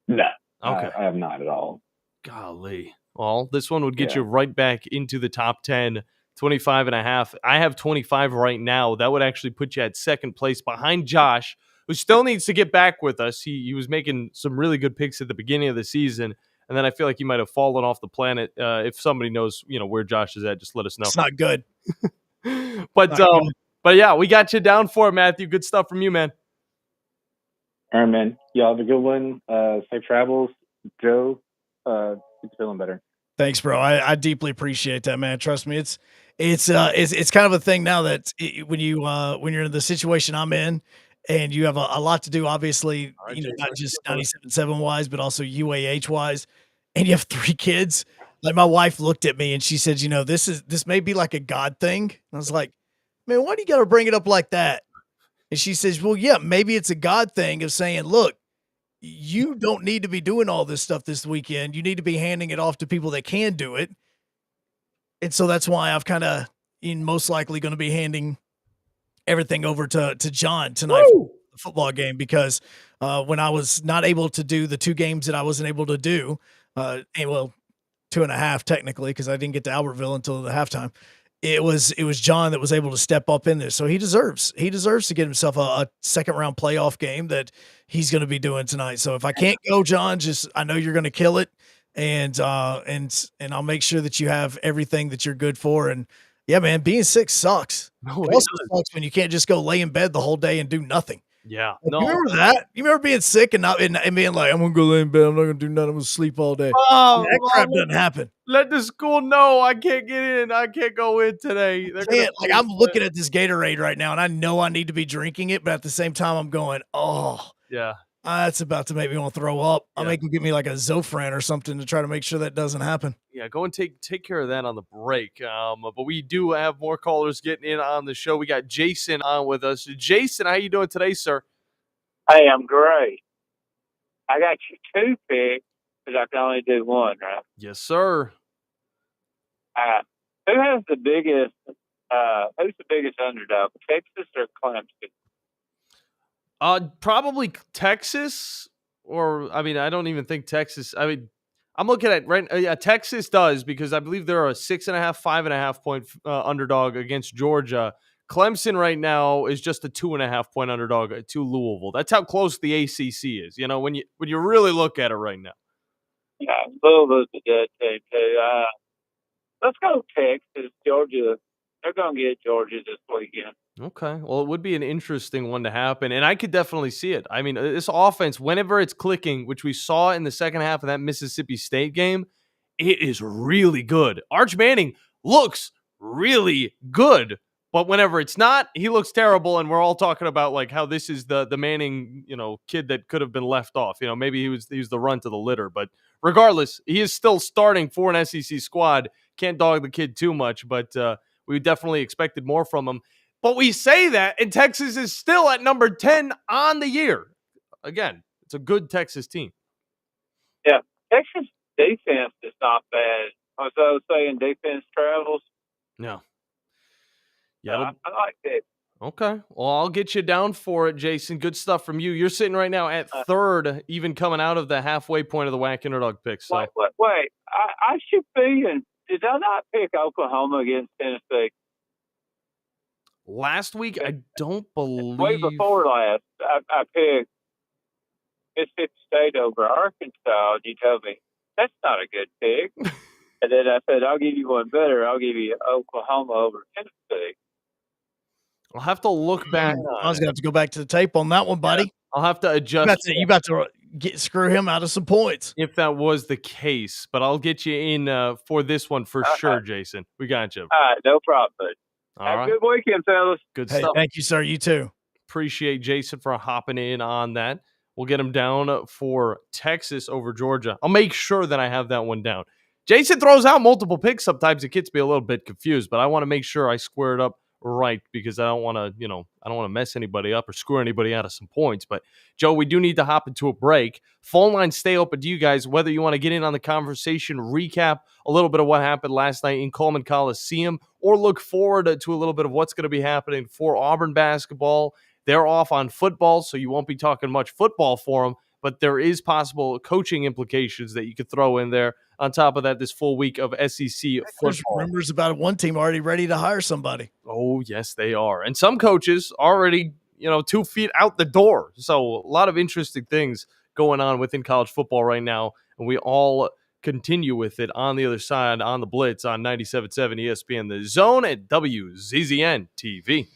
No. Okay. I have not at all. Golly. Well, this one would get you right back into the top 10, 25.5. I have 25 right now. That would actually put you at second place behind Josh, who still needs to get back with us. He was making some really good picks at the beginning of the season, and then I feel like he might have fallen off the planet. If somebody knows, where Josh is at, just let us know. It's not good. But yeah, we got you down for it, Matthew. Good stuff from you, man. All right, man. Y'all have a good one. Safe travels. Joe, he's feeling better. Thanks, bro. I deeply appreciate that, man. Trust me, it's kind of a thing now that when you're in the situation I'm in, and you have a lot to do, obviously, not just 97.7 wise, but also UAH wise, and you have 3 kids. Like, my wife looked at me and she said, this may be like a God thing. And I was like, man, why do you got to bring it up like that? And she says, well, yeah, maybe it's a God thing of saying, look, you don't need to be doing all this stuff this weekend. You need to be handing it off to people that can do it. And so that's why I've kind of most likely going to be handing everything over to John tonight for the football game, because when I was not able to do the 2 games that I wasn't able to do, 2.5 technically, because I didn't get to Albertville until the halftime. It was John that was able to step up in there. So he deserves to get himself a second round playoff game that he's going to be doing tonight. So if I can't go, John, I know you're going to kill it. And I'll make sure that you have everything that you're good for. And yeah, man, being sick sucks. No, it also sucks when you can't just go lay in bed the whole day and do nothing. Yeah. No. You remember that? You remember being sick and being like, I'm going to go lay in bed. I'm not going to do nothing. I'm going to sleep all day. Oh, that crap doesn't happen. Let the school know I can't get in. I can't go in today. I'm looking at this Gatorade right now, and I know I need to be drinking it, but at the same time, I'm going, yeah, that's about to make me want to throw up. I'm making give me like a Zofran or something to try to make sure that doesn't happen. Yeah, go and take care of that on the break. But we do have more callers getting in on the show. We got Jason on with us. Jason, how you doing today, sir? Hey, I'm great. I got you 2 picks, because I can only do 1, right? Yes, sir. Who has the biggest? Who's the biggest underdog, Texas or Clemson? Probably Texas, I don't even think Texas. I'm looking at Texas does, because I believe they're a 6.5, 5.5 point underdog against Georgia. Clemson right now is just a 2.5 point underdog to Louisville. That's how close the ACC is. When you really look at it right now. Yeah, Louisville's a good team, too. Let's go Texas, Georgia. They're going to get Georgia this weekend. Okay. Well, it would be an interesting one to happen, and I could definitely see it. I mean, this offense, whenever it's clicking, which we saw in the second half of that Mississippi State game, it is really good. Arch Manning looks really good, but whenever it's not, he looks terrible, and we're all talking about like how this is the Manning, kid that could have been left off. Maybe he was the runt of the litter, but regardless, he is still starting for an SEC squad. Can't dog the kid too much, but we definitely expected more from him. But we say that, and Texas is still at number 10 on the year. Again, it's a good Texas team. Yeah, Texas defense is not bad. As I was saying, defense travels. No. Yeah, I like it. Okay. Well, I'll get you down for it, Jason. Good stuff from you. You're sitting right now at third, even coming out of the halfway point of the Whack Underdog pick. So. Wait. I should be in. Did I not pick Oklahoma against Tennessee? Last week, I don't believe. Way before last, I picked Mississippi State over Arkansas. And you told me that's not a good pick. And then I said, I'll give you one better. I'll give you Oklahoma over Tennessee. I'll have to look back. I was going to have to go back to the tape on that one, buddy. Yeah, I'll have to adjust. You about to screw him out of some points. If that was the case, but I'll get you in for this one for sure, Jason. We got you. All right, no problem, bud. Have All a good weekend, fellas. Good Hey, stuff. thank you, sir. You too. Appreciate Jason for hopping in on that. We'll get him down for Texas over Georgia. I'll make sure that I have that one down. Jason throws out multiple picks. Sometimes it gets me a little bit confused, but I want to make sure I square it up right because I don't want to, I don't want to mess anybody up or screw anybody out of some points. But Joe, we do need to hop into a break. Phone lines stay open to you guys, whether you want to get in on the conversation, recap a little bit of what happened last night in Coleman Coliseum, or look forward to a little bit of what's going to be happening for Auburn basketball. They're off on football, so you won't be talking much football for them, but there is possible coaching implications that you could throw in there. On top of that, this full week of SEC football. There's rumors about one team already ready to hire somebody. Oh, yes, they are. And some coaches already, 2 feet out the door. So a lot of interesting things going on within college football right now. And we all continue with it on the other side on the Blitz on 97.7 ESPN The Zone at WZZN TV.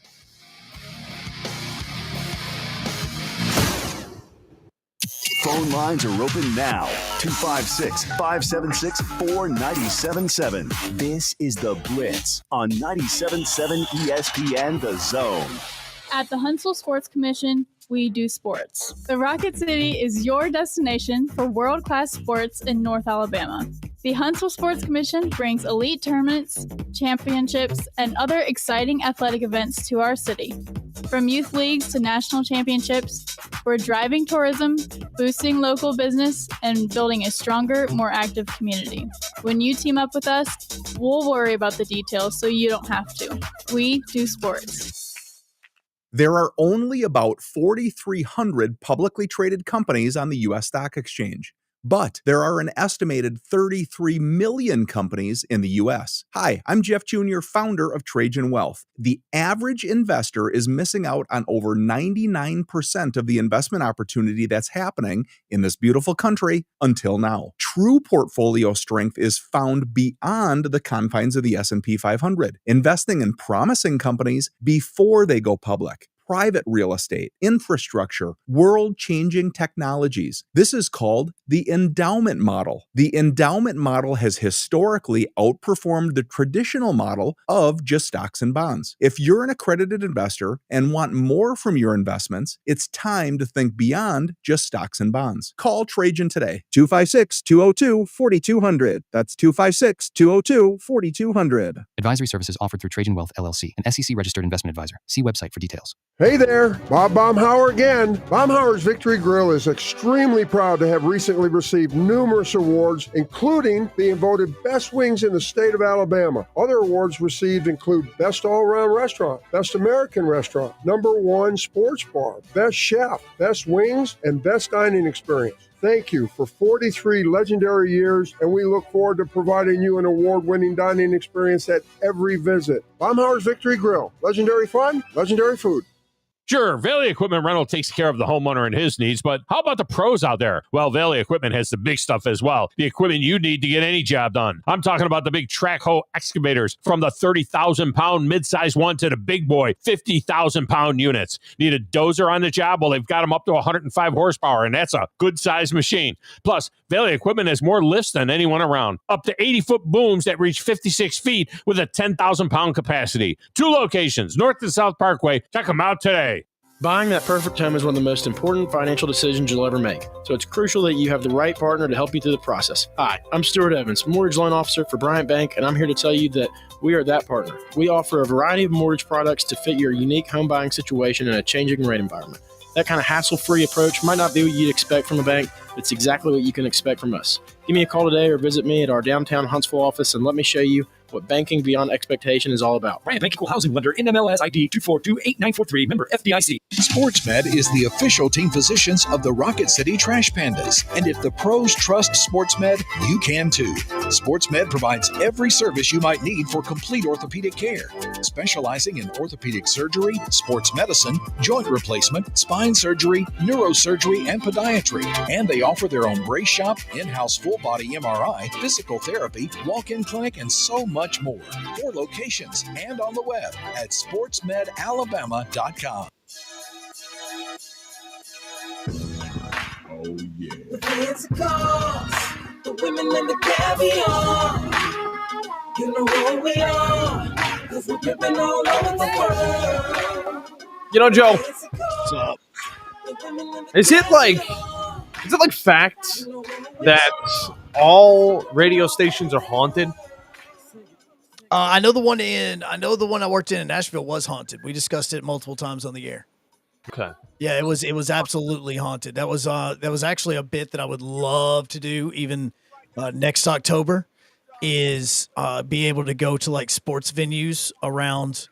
Phone lines are open now. 256-576-4977. This is The Blitz on 97.7 ESPN The Zone. At the Huntsville Sports Commission, we do sports. The Rocket City is your destination for world-class sports in North Alabama. The Huntsville Sports Commission brings elite tournaments, championships, and other exciting athletic events to our city. From youth leagues to national championships, we're driving tourism, boosting local business, and building a stronger, more active community. When you team up with us, we'll worry about the details so you don't have to. We do sports. There are only about 4,300 publicly traded companies on the U.S. Stock Exchange, but there are an estimated 33 million companies in the U.S. Hi, I'm Jeff Jr., founder of Trajan Wealth. The average investor is missing out on over 99% of the investment opportunity that's happening in this beautiful country until now. True portfolio strength is found beyond the confines of the S&P 500, investing in promising companies before they go public. Private real estate, infrastructure, world-changing technologies. This is called the endowment model. The endowment model has historically outperformed the traditional model of just stocks and bonds. If you're an accredited investor and want more from your investments, it's time to think beyond just stocks and bonds. Call Trajan today, 256-202-4200. That's 256-202-4200. Advisory services offered through Trajan Wealth, LLC, an SEC-registered investment advisor. See website for details. Hey there, Bob Baumhauer again. Baumhauer's Victory Grill is extremely proud to have recently received numerous awards, including being voted best wings in the state of Alabama. Other awards received include Best All-Around Restaurant, Best American Restaurant, #1 Sports Bar, Best Chef, Best Wings, and Best Dining Experience. Thank you for 43 legendary years, and we look forward to providing you an award-winning dining experience at every visit. Baumhauer's Victory Grill. Legendary fun, legendary food. Sure, Valley Equipment Rental takes care of the homeowner and his needs, but how about the pros out there? Well, Valley Equipment has the big stuff as well. The equipment you need to get any job done. I'm talking about the big track hoe excavators, from the 30,000-pound mid-size one to the big boy 50,000-pound units. Need a dozer on the job? Well, they've got them up to 105 horsepower, and that's a good-sized machine. Plus, Valley Equipment has more lifts than anyone around. Up to 80-foot booms that reach 56 feet with a 10,000-pound capacity. 2 locations, North and South Parkway. Check them out today. Buying that perfect home is one of the most important financial decisions you'll ever make, so it's crucial that you have the right partner to help you through the process. Hi, I'm Stuart Evans, mortgage loan officer for Bryant Bank, and I'm here to tell you that we are that partner. We offer a variety of mortgage products to fit your unique home buying situation in a changing rate environment. That kind of hassle-free approach might not be what you'd expect from a bank, but it's exactly what you can expect from us. Give me a call today or visit me at our downtown Huntsville office and let me show you what banking beyond expectation is all about. Bryant Bank Equal Housing Lender, NMLS ID 2428943, member FDIC. SportsMed is the official team physicians of the Rocket City Trash Pandas. And if the pros trust SportsMed, you can too. SportsMed provides every service you might need for complete orthopedic care, specializing in orthopedic surgery, sports medicine, joint replacement, spine surgery, neurosurgery, and podiatry. And they offer their own brace shop, in-house full-body MRI, physical therapy, walk-in clinic, and so much more. 4 locations and on the web at sportsmedalabama.com. Oh, yeah. The fancy cars, the women and the caviar. You know who we are, because we're dripping all over the world. You know, Joe, What's up? is it like fact that all radio stations are haunted? I know the one I worked in Nashville was haunted. We discussed it multiple times on the air. Okay. Yeah, it was absolutely haunted. That was actually a bit that I would love to do even next October, is be able to go to like sports venues around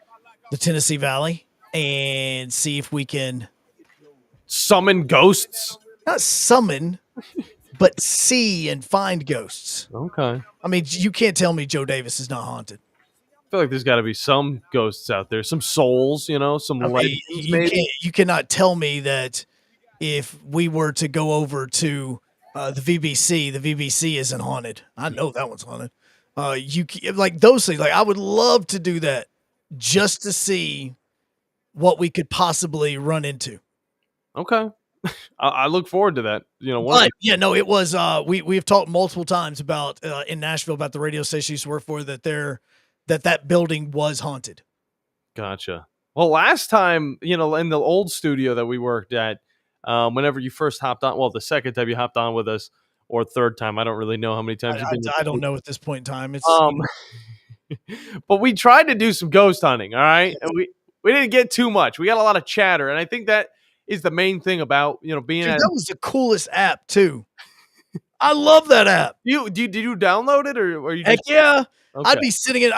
the Tennessee Valley and see if we can summon ghosts. Not summon, but see and find ghosts. Okay. I mean, you can't tell me Joe Davis is not haunted. I feel like there's got to be some ghosts out there, some souls, some legends, maybe. You cannot tell me that if we were to go over to the VBC isn't haunted. I know that one's haunted. Like those things. Like I would love to do that just to see what we could possibly run into. Okay. I look forward to that. It was. We've talked multiple times about in Nashville about the radio station you used to work for that building was haunted. Gotcha. Well, last time, in the old studio that we worked at, whenever you first hopped on, well, the second time you hopped on with us, or third time, I don't really know how many times you've been. I don't know at this point in time. It's but we tried to do some ghost hunting. All right, and we didn't get too much. We got a lot of chatter, and I think that is the main thing about being. Dude, that was the coolest app too. I love that app. Did you download it or you? Heck yeah. Okay. I'd be sitting in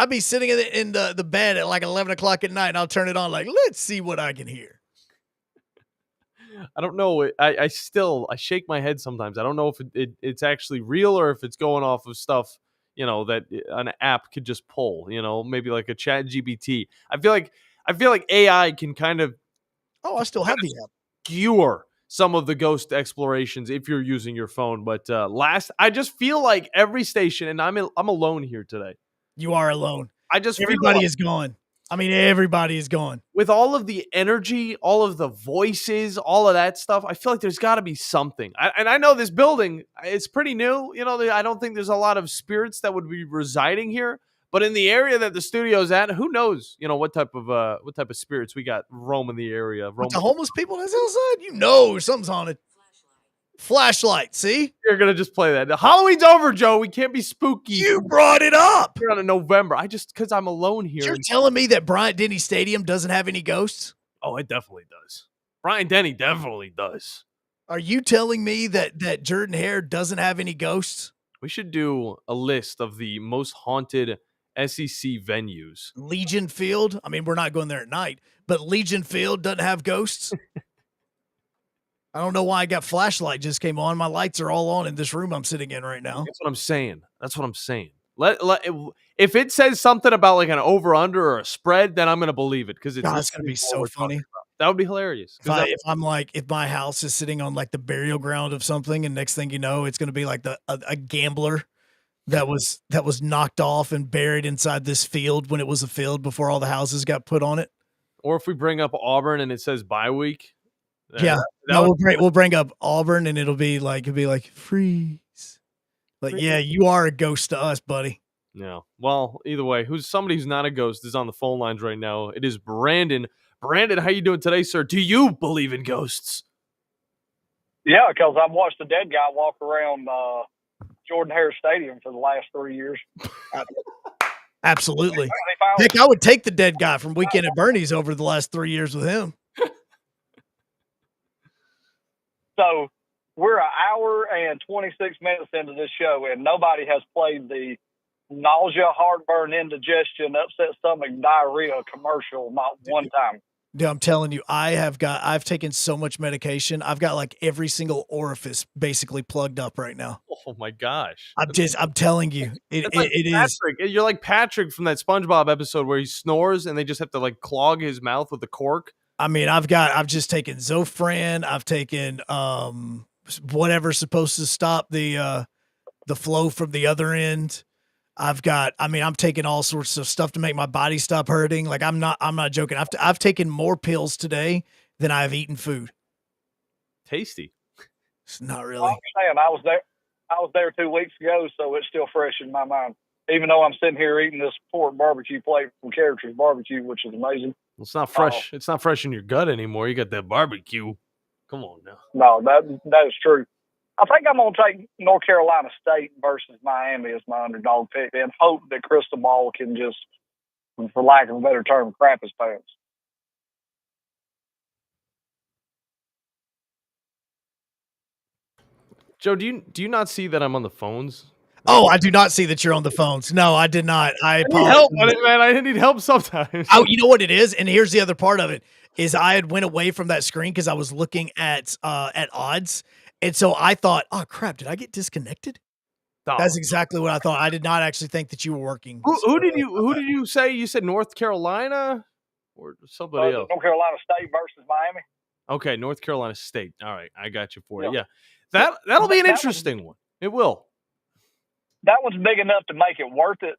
the bed at like 11 o'clock at night, and I'll turn it on like, let's see what I can hear. I don't know. I shake my head sometimes. I don't know if it's actually real or if it's going off of stuff, that an app could just pull, maybe like a Chat GPT. I feel like AI can kind of. Oh, I still have the app. Skewer some of the ghost explorations if you're using your phone. But I just feel like every station, and I'm alone here today. You are alone. Everybody is gone. I mean, everybody is gone. With all of the energy, all of the voices, all of that stuff, I feel like there's got to be something. And I know this building, it's pretty new. I don't think there's a lot of spirits that would be residing here. But in the area that the studio's at, who knows? What type of spirits we got roaming the area. The homeless people that's outside, something's haunted. Flashlight, see? You're gonna just play that. Halloween's over, Joe. We can't be spooky. You brought it up. We're on in November. Because I'm alone here. You're telling me that Bryant-Denny Stadium doesn't have any ghosts? Oh, it definitely does. Bryant-Denny definitely does. Are you telling me that Jordan-Hare doesn't have any ghosts? We should do a list of the most haunted SEC venues. Legion Field. I mean, we're not going there at night, but Legion Field doesn't have ghosts. I don't know why I got flashlight just came on. My lights are all on in this room I'm sitting in right now. That's what I'm saying. If it says something about like an over under or a spread, then I'm going to believe it because it's going to be so funny. That would be hilarious. If my house is sitting on like the burial ground of something, and next thing you know, it's going to be like a gambler that was knocked off and buried inside this field when it was a field before all the houses got put on it. Or if we bring up Auburn and it says bye week. We'll bring up Auburn and it'll be like freeze. Like, yeah, you are a ghost to us, buddy. No. Well, either way, somebody who's not a ghost is on the phone lines right now. It is Brandon. Brandon, how you doing today, sir? Do you believe in ghosts? Yeah, because I've watched the dead guy walk around Jordan Hare Stadium for the last 3 years. Absolutely. Heck, I would take the dead guy from Weekend at Bernie's over the last 3 years with him. So we're an hour and 26 minutes into this show, and nobody has played the nausea, heartburn, indigestion, upset stomach, diarrhea commercial not one time. Dude, I'm telling you, I've taken so much medication. I've got like every single orifice basically plugged up right now. Oh my gosh. I'm telling you, it is. You're like Patrick from that SpongeBob episode where he snores and they just have to like clog his mouth with a cork. I mean, I've just taken Zofran. I've taken whatever's supposed to stop the flow from the other end. I'm taking all sorts of stuff to make my body stop hurting. Like I'm not joking. I've taken more pills today than I've eaten food. Tasty. It's not really. I understand. I was there 2 weeks ago, so it's still fresh in my mind. Even though I'm sitting here eating this pork barbecue plate from Character's Barbecue, which is amazing. Well, it's not fresh. It's not fresh in your gut anymore. You got that barbecue. Come on now. No, that is true. I think I'm going to take North Carolina State versus Miami as my underdog pick and hope that Crystal Ball can just, for lack of a better term, crap his pants. Joe, do you not see that I'm on the phones? Oh, I do not see that you're on the phones. No, I did not. I apologize. Help, man. I need help sometimes. Oh, you know what it is? And here's the other part of it is I had went away from that screen because I was looking at odds. And so I thought, oh crap, did I get disconnected? Oh. That's exactly what I thought. I did not actually think that you were working. Who did you say? You said North Carolina or somebody else? North Carolina State versus Miami. Okay, North Carolina State. All right, I got you for it. Yeah. That'll be an interesting one. It will. That one's big enough to make it worth it,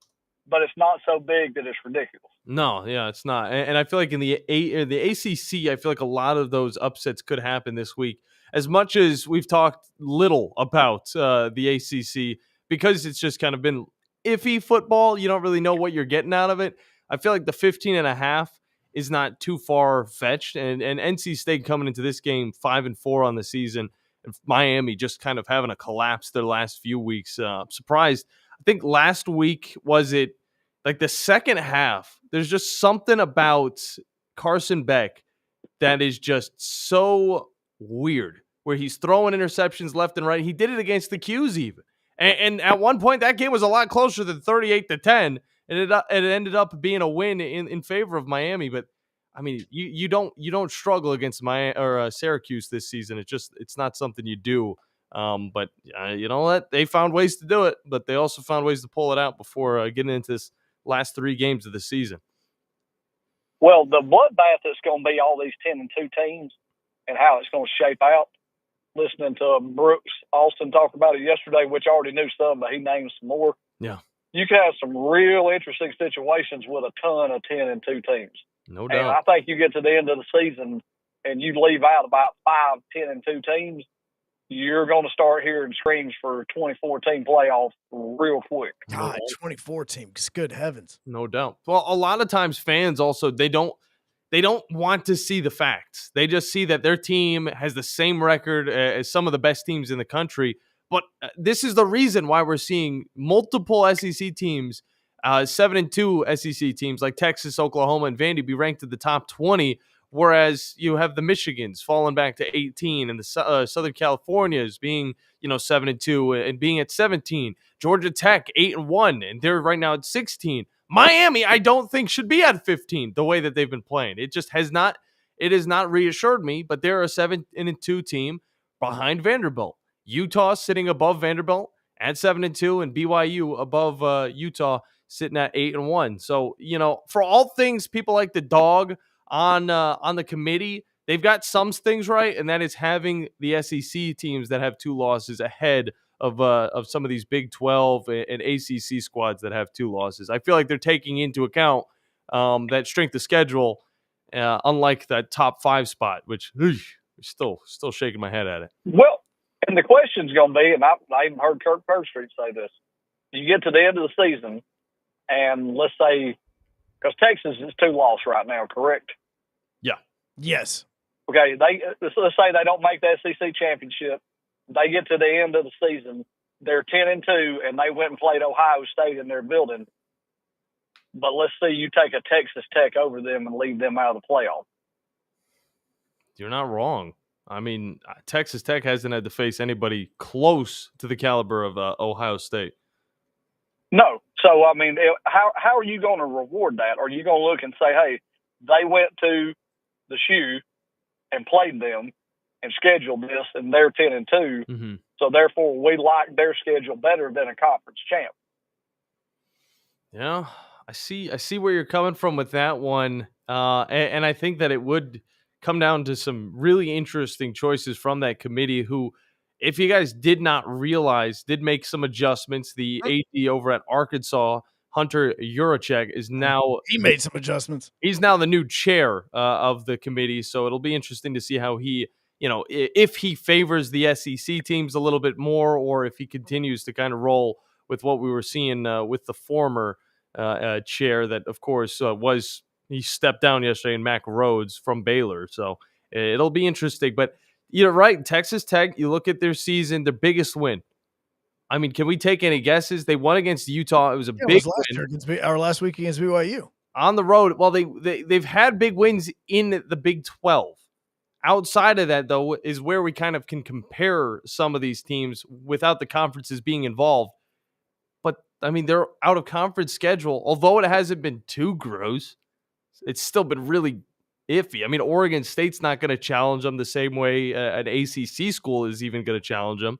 but it's not so big that it's ridiculous. No, yeah, it's not. And I feel like in the ACC, I feel like a lot of those upsets could happen this week. As much as we've talked little about the ACC, because it's just kind of been iffy football, you don't really know what you're getting out of it. I feel like the 15.5 is not too far-fetched. And NC State coming into this game 5-4 on the season, and Miami just kind of having a collapse their last few weeks. Surprised. I think last week, was it like the second half, there's just something about Carson Beck that is just so weird, where he's throwing interceptions left and right. He did it against the Qs even. And at one point, that game was a lot closer than 38-10, and it ended up being a win in favor of Miami. But I mean, you don't struggle against Syracuse this season. It's not something you do. But you know what? They found ways to do it, but they also found ways to pull it out before getting into this last 3 games of the season. Well, the bloodbath that's going to be all these 10-2 teams and how it's going to shape out. Listening to Brooks Austin talk about it yesterday, which I already knew some, but he named some more. Yeah. You can have some real interesting situations with a ton of 10-2 teams. No doubt. And I think you get to the end of the season and you leave out about 5 10-2 teams, you're going to start hearing screams for 24-team playoff real quick. God, 24 teams. Good heavens. No doubt. Well, a lot of times fans also, they don't want to see the facts. They just see that their team has the same record as some of the best teams in the country. But this is the reason why we're seeing multiple SEC teams, 7-2 SEC teams like Texas, Oklahoma, and Vandy be ranked at the top 20, whereas you have the Michigans falling back to 18 and the Southern Californias being 7-2 and being at 17. Georgia Tech 8-1 and they're right now at 16. Miami, I don't think should be at 15 the way that they've been playing. It just has not reassured me, but they're a 7-2 team behind Vanderbilt. Utah sitting above Vanderbilt at 7-2 and BYU above Utah sitting at 8-1. So, for all things people like the dog on the committee they've got some things right, and that is having the SEC teams that have 2 losses ahead of some of these Big 12 and ACC squads that have 2 losses. I feel like they're taking into account that strength of schedule, unlike that top 5 spot, which still shaking my head at it. Well, and the question's going to be, and I even heard Kirk Perstreet say this, you get to the end of the season, and let's say, because Texas is 2 losses right now, correct? Yeah. Yes. Okay, let's say they don't make the SEC championship. They get to the end of the season, they're 10-2, and they went and played Ohio State in their building. But let's say you take a Texas Tech over them and leave them out of the playoff. You're not wrong. I mean, Texas Tech hasn't had to face anybody close to the caliber of Ohio State. No. So, I mean, how are you going to reward that? Are you going to look and say, hey, they went to the shoe and played them and scheduled this, and they're 10-2, so therefore we like their schedule better than a conference champ? Yeah, I see where you're coming from with that one, and I think that it would come down to some really interesting choices from that committee who, if you guys did not realize, did make some adjustments. The AD over at Arkansas, Hunter Yurachek, is now... He made some adjustments. He's now the new chair of the committee, so it'll be interesting to see how he, if he favors the SEC teams a little bit more, or if he continues to kind of roll with what we were seeing with the former chair that, of course, he stepped down yesterday in Mac Rhodes from Baylor. So it'll be interesting. But you're right, Texas Tech, you look at their season, their biggest win. I mean, can we take any guesses? They won against Utah. It was a big win. Last week against BYU. On the road. Well, they've had big wins in the Big 12. Outside of that, though, is where we kind of can compare some of these teams without the conferences being involved. But, I mean, their out-of-conference schedule, although it hasn't been too gross, it's still been really iffy. I mean, Oregon State's not going to challenge them the same way an ACC school is even going to challenge them.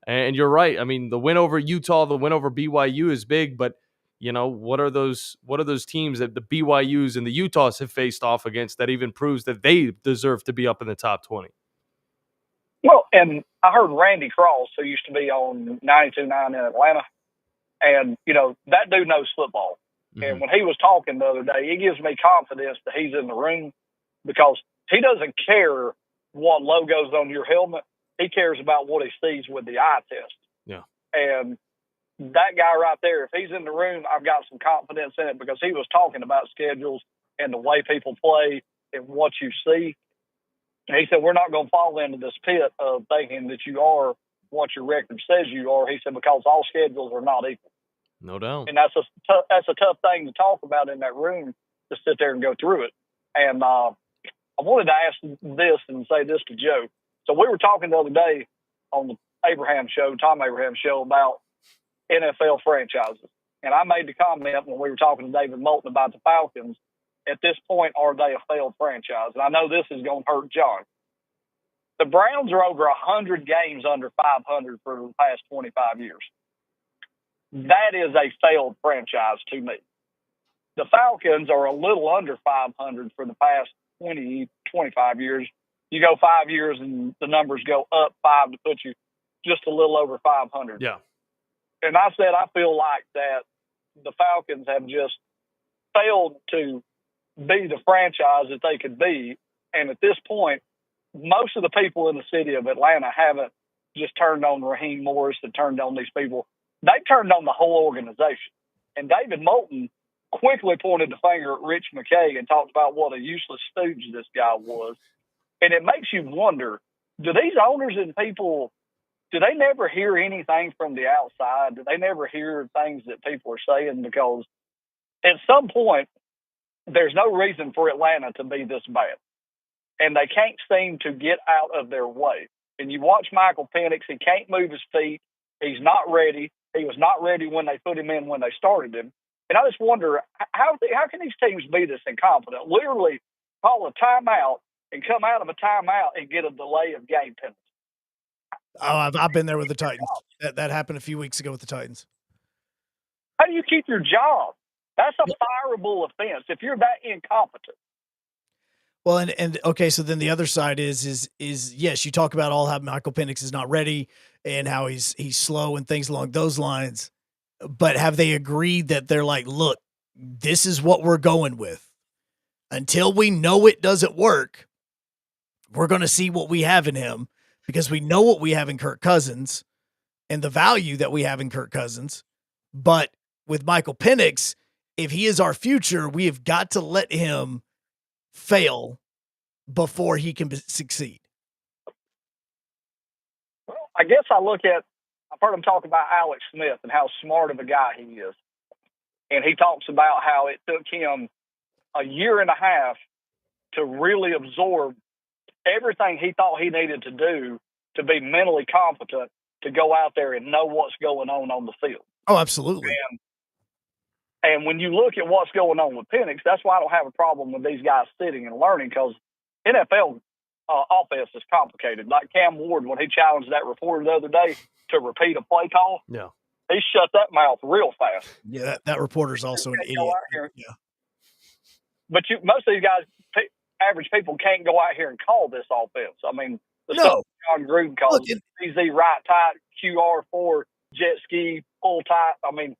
And you're right. I mean, the win over Utah, the win over BYU is big, but what are those teams that the BYUs and the Utahs have faced off against that even proves that they deserve to be up in the top 20? Well, and I heard Randy Cross, who used to be on 92.9 in Atlanta, and, that dude knows football. And when he was talking the other day, it gives me confidence that he's in the room because he doesn't care what logo's on your helmet. He cares about what he sees with the eye test. Yeah. And that guy right there, if he's in the room, I've got some confidence in it because he was talking about schedules and the way people play and what you see. And he said, we're not going to fall into this pit of thinking that you are what your record says you are. He said, because all schedules are not equal. No doubt. And that's a tough thing to talk about in that room, to sit there and go through it. And I wanted to ask this and say this to Joe. So we were talking the other day on the Tom Abraham show, about NFL franchises. And I made the comment when we were talking to David Moulton about the Falcons, at this point, are they a failed franchise? And I know this is going to hurt John. The Browns are over 100 games under 500 for the past 25 years. That is a failed franchise to me. The Falcons are a little under 500 for the past 20, 25 years. You go 5 years and the numbers go up 5 to put you just a little over 500. Yeah. And I said, I feel like that the Falcons have just failed to be the franchise that they could be. And at this point, most of the people in the city of Atlanta haven't just turned on Raheem Morris and turned on these people. They turned on the whole organization. And David Moulton quickly pointed the finger at Rich McKay and talked about what a useless stooge this guy was. And it makes you wonder, do these owners and people, do they never hear anything from the outside? Do they never hear things that people are saying? Because at some point, there's no reason for Atlanta to be this bad. And they can't seem to get out of their way. And you watch Michael Penix, he can't move his feet. He's not ready. He was not ready when they put him in when they started him. And I just wonder, how can these teams be this incompetent? Literally call a timeout and come out of a timeout and get a delay of game penalty. Oh, I've been there with the Titans. That happened a few weeks ago with the Titans. How do you keep your job? That's a fireable offense if you're that incompetent. Well, and okay, so then the other side is yes, you talk about all how Michael Penix is not ready and how he's slow and things along those lines. But have they agreed that they're like, look, this is what we're going with. Until we know it doesn't work, we're going to see what we have in him because we know what we have in Kirk Cousins and the value that we have in Kirk Cousins. But with Michael Penix, if he is our future, we have got to let him fail before he can succeed. Well, I guess I've heard him talk about Alex Smith and how smart of a guy he is. And he talks about how it took him a year and a half to really absorb everything he thought he needed to do to be mentally competent to go out there and know what's going on the field. Oh, absolutely. And when you look at what's going on with Penix, that's why I don't have a problem with these guys sitting and learning, because NFL offense is complicated. Like Cam Ward, when he challenged that reporter the other day to repeat a play call, he shut that mouth real fast. Yeah, that reporter's also an idiot. Yeah. But most of these guys, average people, can't go out here and call this offense. I mean, the stuff John Gruden calls CZ right tight, QR4, jet ski, pull tight. I mean,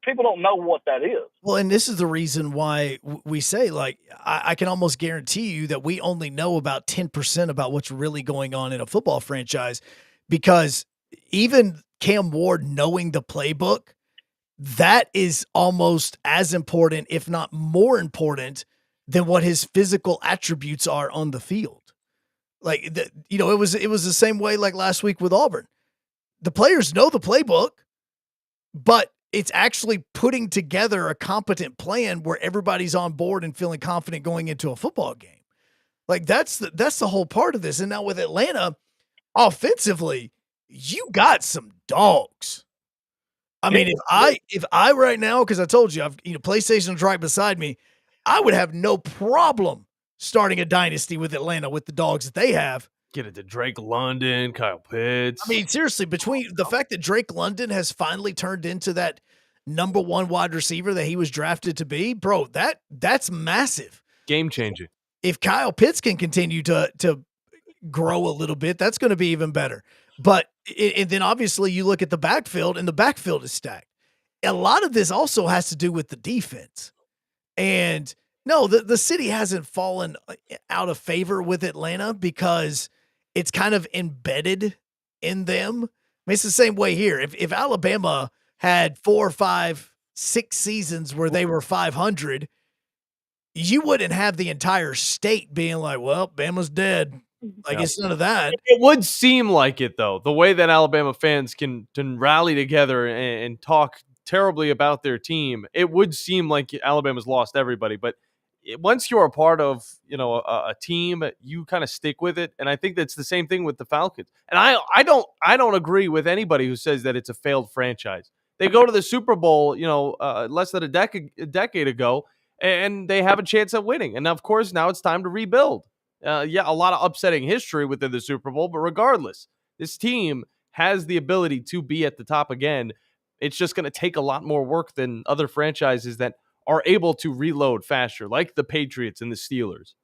people don't know what that is. Well, and this is the reason why we say, like, I can almost guarantee you that we only know about 10% about what's really going on in a football franchise, because even Cam Ward knowing the playbook, that is almost as important, if not more important, than what his physical attributes are on the field. Like, it was the same way like last week with Auburn. The players know the playbook, but it's actually putting together a competent plan where everybody's on board and feeling confident going into a football game. Like, that's the whole part of this. And now with Atlanta, offensively, you got some dogs. I mean, if I right now, because I told you, PlayStation's right beside me, I would have no problem starting a dynasty with Atlanta with the dogs that they have. Get it to Drake London, Kyle Pitts. I mean, seriously, between the fact that Drake London has finally turned into that number one wide receiver that he was drafted to be, bro, that's massive. Game changing. If Kyle Pitts can continue to grow a little bit, that's going to be even better. But and then obviously you look at the backfield, and the backfield is stacked. A lot of this also has to do with the defense. And no, the city hasn't fallen out of favor with Atlanta because it's kind of embedded in them. I mean, it's the same way here. If Alabama had 4, 5, 6 seasons where they were 500, you wouldn't have the entire state being like, well, Bama's dead. Like, it's none of that. It would seem like it, though, the way that Alabama fans can rally together and talk terribly about their team. It would seem like Alabama's lost everybody, but once you're a part of, a team, you kind of stick with it. And I think that's the same thing with the Falcons. And I don't agree with anybody who says that it's a failed franchise. They go to the Super Bowl, less than a decade ago, and they have a chance at winning. And of course, now it's time to rebuild. A lot of upsetting history within the Super Bowl, but regardless, this team has the ability to be at the top again. It's just going to take a lot more work than other franchises that are able to reload faster, like the Patriots and the Steelers.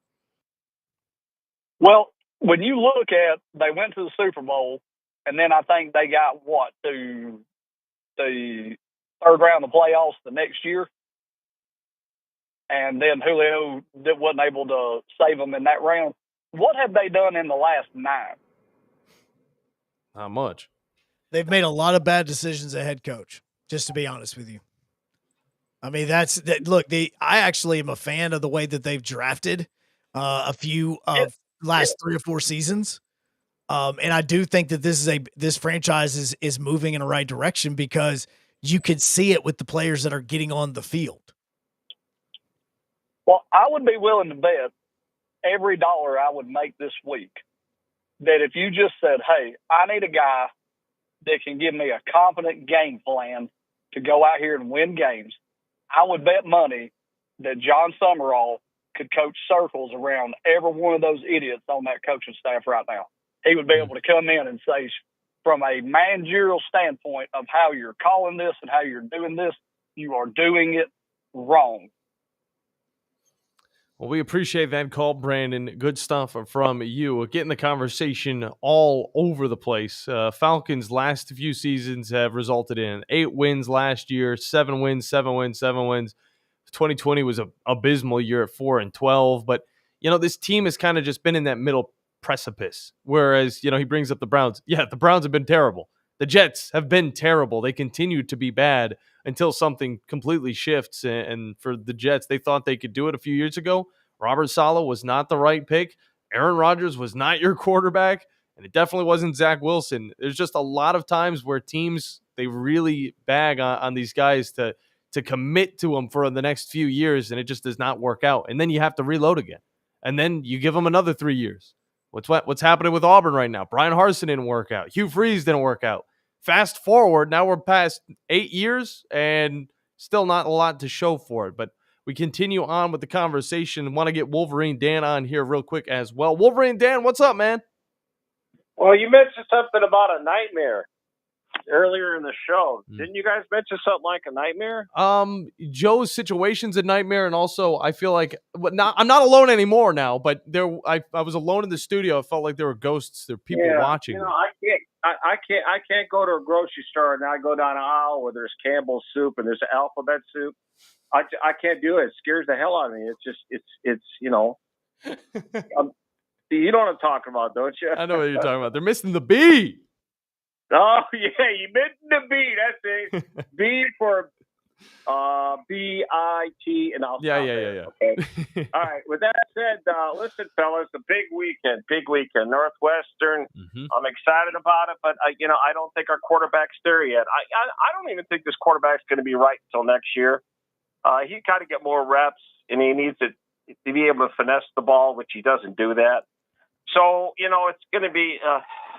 Well, when you look at, they went to the Super Bowl, and then I think they got to the third round of playoffs the next year. And then Julio wasn't able to save them in that round. What have they done in the last 9? Not much. They've made a lot of bad decisions as head coach, just to be honest with you. I mean, look, I actually am a fan of the way that they've drafted a few of last 3 or 4 seasons. And I do think that this franchise is moving in the right direction because you could see it with the players that are getting on the field. Well, I would be willing to bet every dollar I would make this week that if you just said, hey, I need a guy that can give me a competent game plan to go out here and win games, I would bet money that John Summerall could coach circles around every one of those idiots on that coaching staff right now. He would be able to come in and say, from a managerial standpoint of how you're calling this and how you're doing this, you are doing it wrong. Well, we appreciate that call, Brandon. Good stuff from you. Getting the conversation all over the place. Falcons' last few seasons have resulted in 8 wins last year, 7 wins, 7 wins, 7 wins. 2020 was an abysmal year at 4-12. But, this team has kind of just been in that middle precipice. Whereas, he brings up the Browns. Yeah, the Browns have been terrible. The Jets have been terrible. They continue to be bad until something completely shifts. And for the Jets, they thought they could do it a few years ago. Robert Saleh was not the right pick. Aaron Rodgers was not your quarterback. And it definitely wasn't Zach Wilson. There's just a lot of times where teams, they really bag on these guys to commit to them for the next few years, and it just does not work out. And then you have to reload again. And then you give them another 3 years. What's happening with Auburn right now? Brian Harsin didn't work out. Hugh Freeze didn't work out. Fast forward, now we're past 8 years and still not a lot to show for it. But we continue on with the conversation and want to get Wolverine Dan on here real quick as well. Wolverine Dan, what's up, man? Well, you mentioned something about a nightmare earlier in the show. Didn't you guys mention something like a nightmare? Joe's situation's a nightmare, and also I feel like I'm not alone anymore now, but I was alone in the studio. I felt like there were ghosts. There were people watching. I can't go to a grocery store and I go down an aisle where there's Campbell's soup and there's alphabet soup. I can't do it. It scares the hell out of me. It's you know what I'm talking about, don't you? I know what you're talking about. They're missing the B. Oh yeah, you missing the B. That's it. B for BIT, and I'll yeah. Okay. All right. With that said, listen, fellas, the big weekend, Northwestern. I'm excited about it, but I don't think our quarterback's there yet. I don't even think this quarterback's going to be right until next year. He got to get more reps, and he needs to be able to finesse the ball, which he doesn't do that. So it's going to be,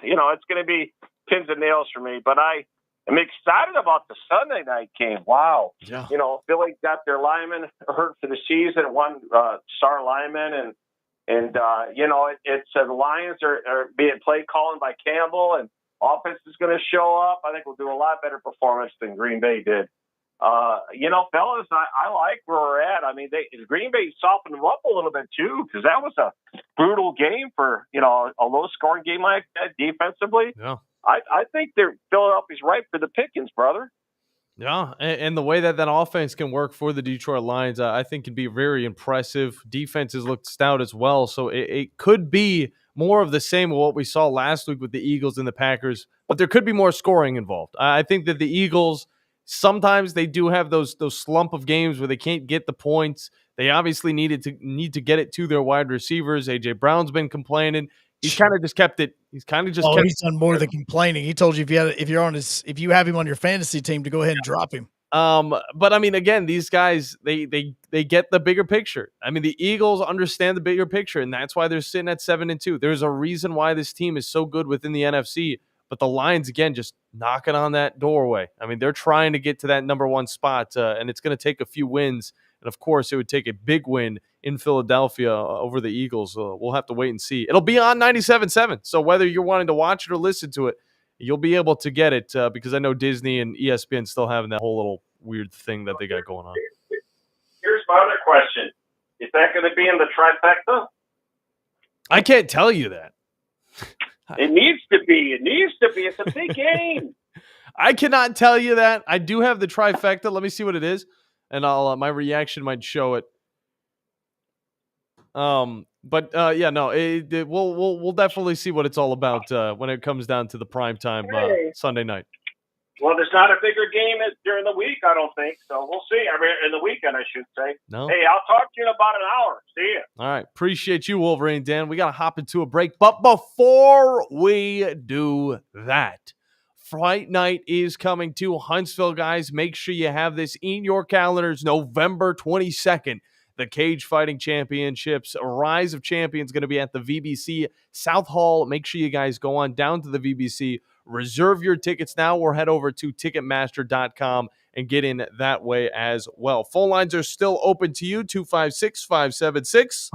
it's going to be pins and nails for me. But I am excited about the Sunday night game. Wow. Yeah. Philly got their lineman hurt for the season, one star lineman, and it's the Lions are being play calling by Campbell, and offense is going to show up. I think we'll do a lot better performance than Green Bay did. Fellas, I like where we're at. I mean, Green Bay softened them up a little bit too, because that was a brutal game for a low scoring game like that defensively. Yeah. I think Philadelphia's ripe for the pickings, brother. Yeah, and the way that offense can work for the Detroit Lions, I think can be very impressive. Defenses looked stout as well, so it could be more of the same of what we saw last week with the Eagles and the Packers, but there could be more scoring involved. I think that the Eagles, sometimes they do have those slump of games where they can't get the points. They obviously need to get it to their wide receivers. A.J. Brown's been complaining. He's kind of just kept it. He's he's done more than complaining. He told you if you have him on your fantasy team to go ahead and drop him. But I mean, again, these guys they get the bigger picture. I mean, the Eagles understand the bigger picture, and that's why they're sitting at 7-2. There's a reason why this team is so good within the NFC. But the Lions, again, just knocking on that doorway. I mean, they're trying to get to that number one spot, and it's going to take a few wins. And, of course, it would take a big win in Philadelphia over the Eagles. We'll have to wait and see. It'll be on 97.7. So whether you're wanting to watch it or listen to it, you'll be able to get it because I know Disney and ESPN still having that whole little weird thing that they got going on. Here's my other question. Is that going to be in the trifecta? I can't tell you that. It needs to be. It's a big game. I cannot tell you that. I do have the trifecta. Let me see what it is, and I'll my reaction might show it. We'll definitely see what it's all about when it comes down to the primetime Sunday night. Well, there's not a bigger game during the week, I don't think. So we'll see. I mean, in the weekend, I should say. No. Hey, I'll talk to you in about an hour. See ya. All right. Appreciate you, Wolverine Dan. We got to hop into a break. But before we do that, Fight Night is coming to Huntsville, guys. Make sure you have this in your calendars. November 22nd. The Cage Fighting Championships, Rise of Champions, going to be at the VBC South Hall. Make sure you guys go on down to the VBC. Reserve your tickets now or head over to Ticketmaster.com and get in that way as well. Phone lines are still open to you, 256-576.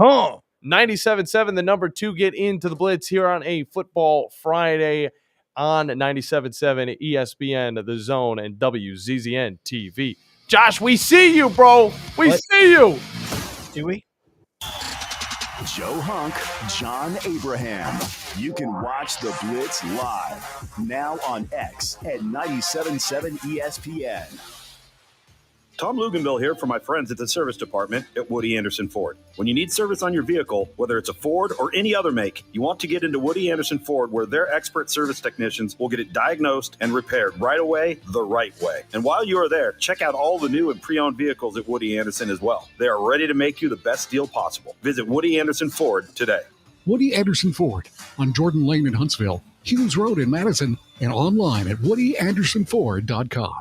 97.7, the number to get into the Blitz here on a Football Friday on 97.7 ESPN, The Zone, and WZZN TV. Josh, we see you, bro. We see you. Do we? Joe Hunk, John Abraham. You can watch the Blitz live now on X at 97.7 ESPN. Tom Luganville here for my friends at the service department at Woody Anderson Ford. When you need service on your vehicle, whether it's a Ford or any other make, you want to get into Woody Anderson Ford where their expert service technicians will get it diagnosed and repaired right away, the right way. And while you are there, check out all the new and pre-owned vehicles at Woody Anderson as well. They are ready to make you the best deal possible. Visit Woody Anderson Ford today. Woody Anderson Ford on Jordan Lane in Huntsville, Hughes Road in Madison, and online at WoodyAndersonFord.com.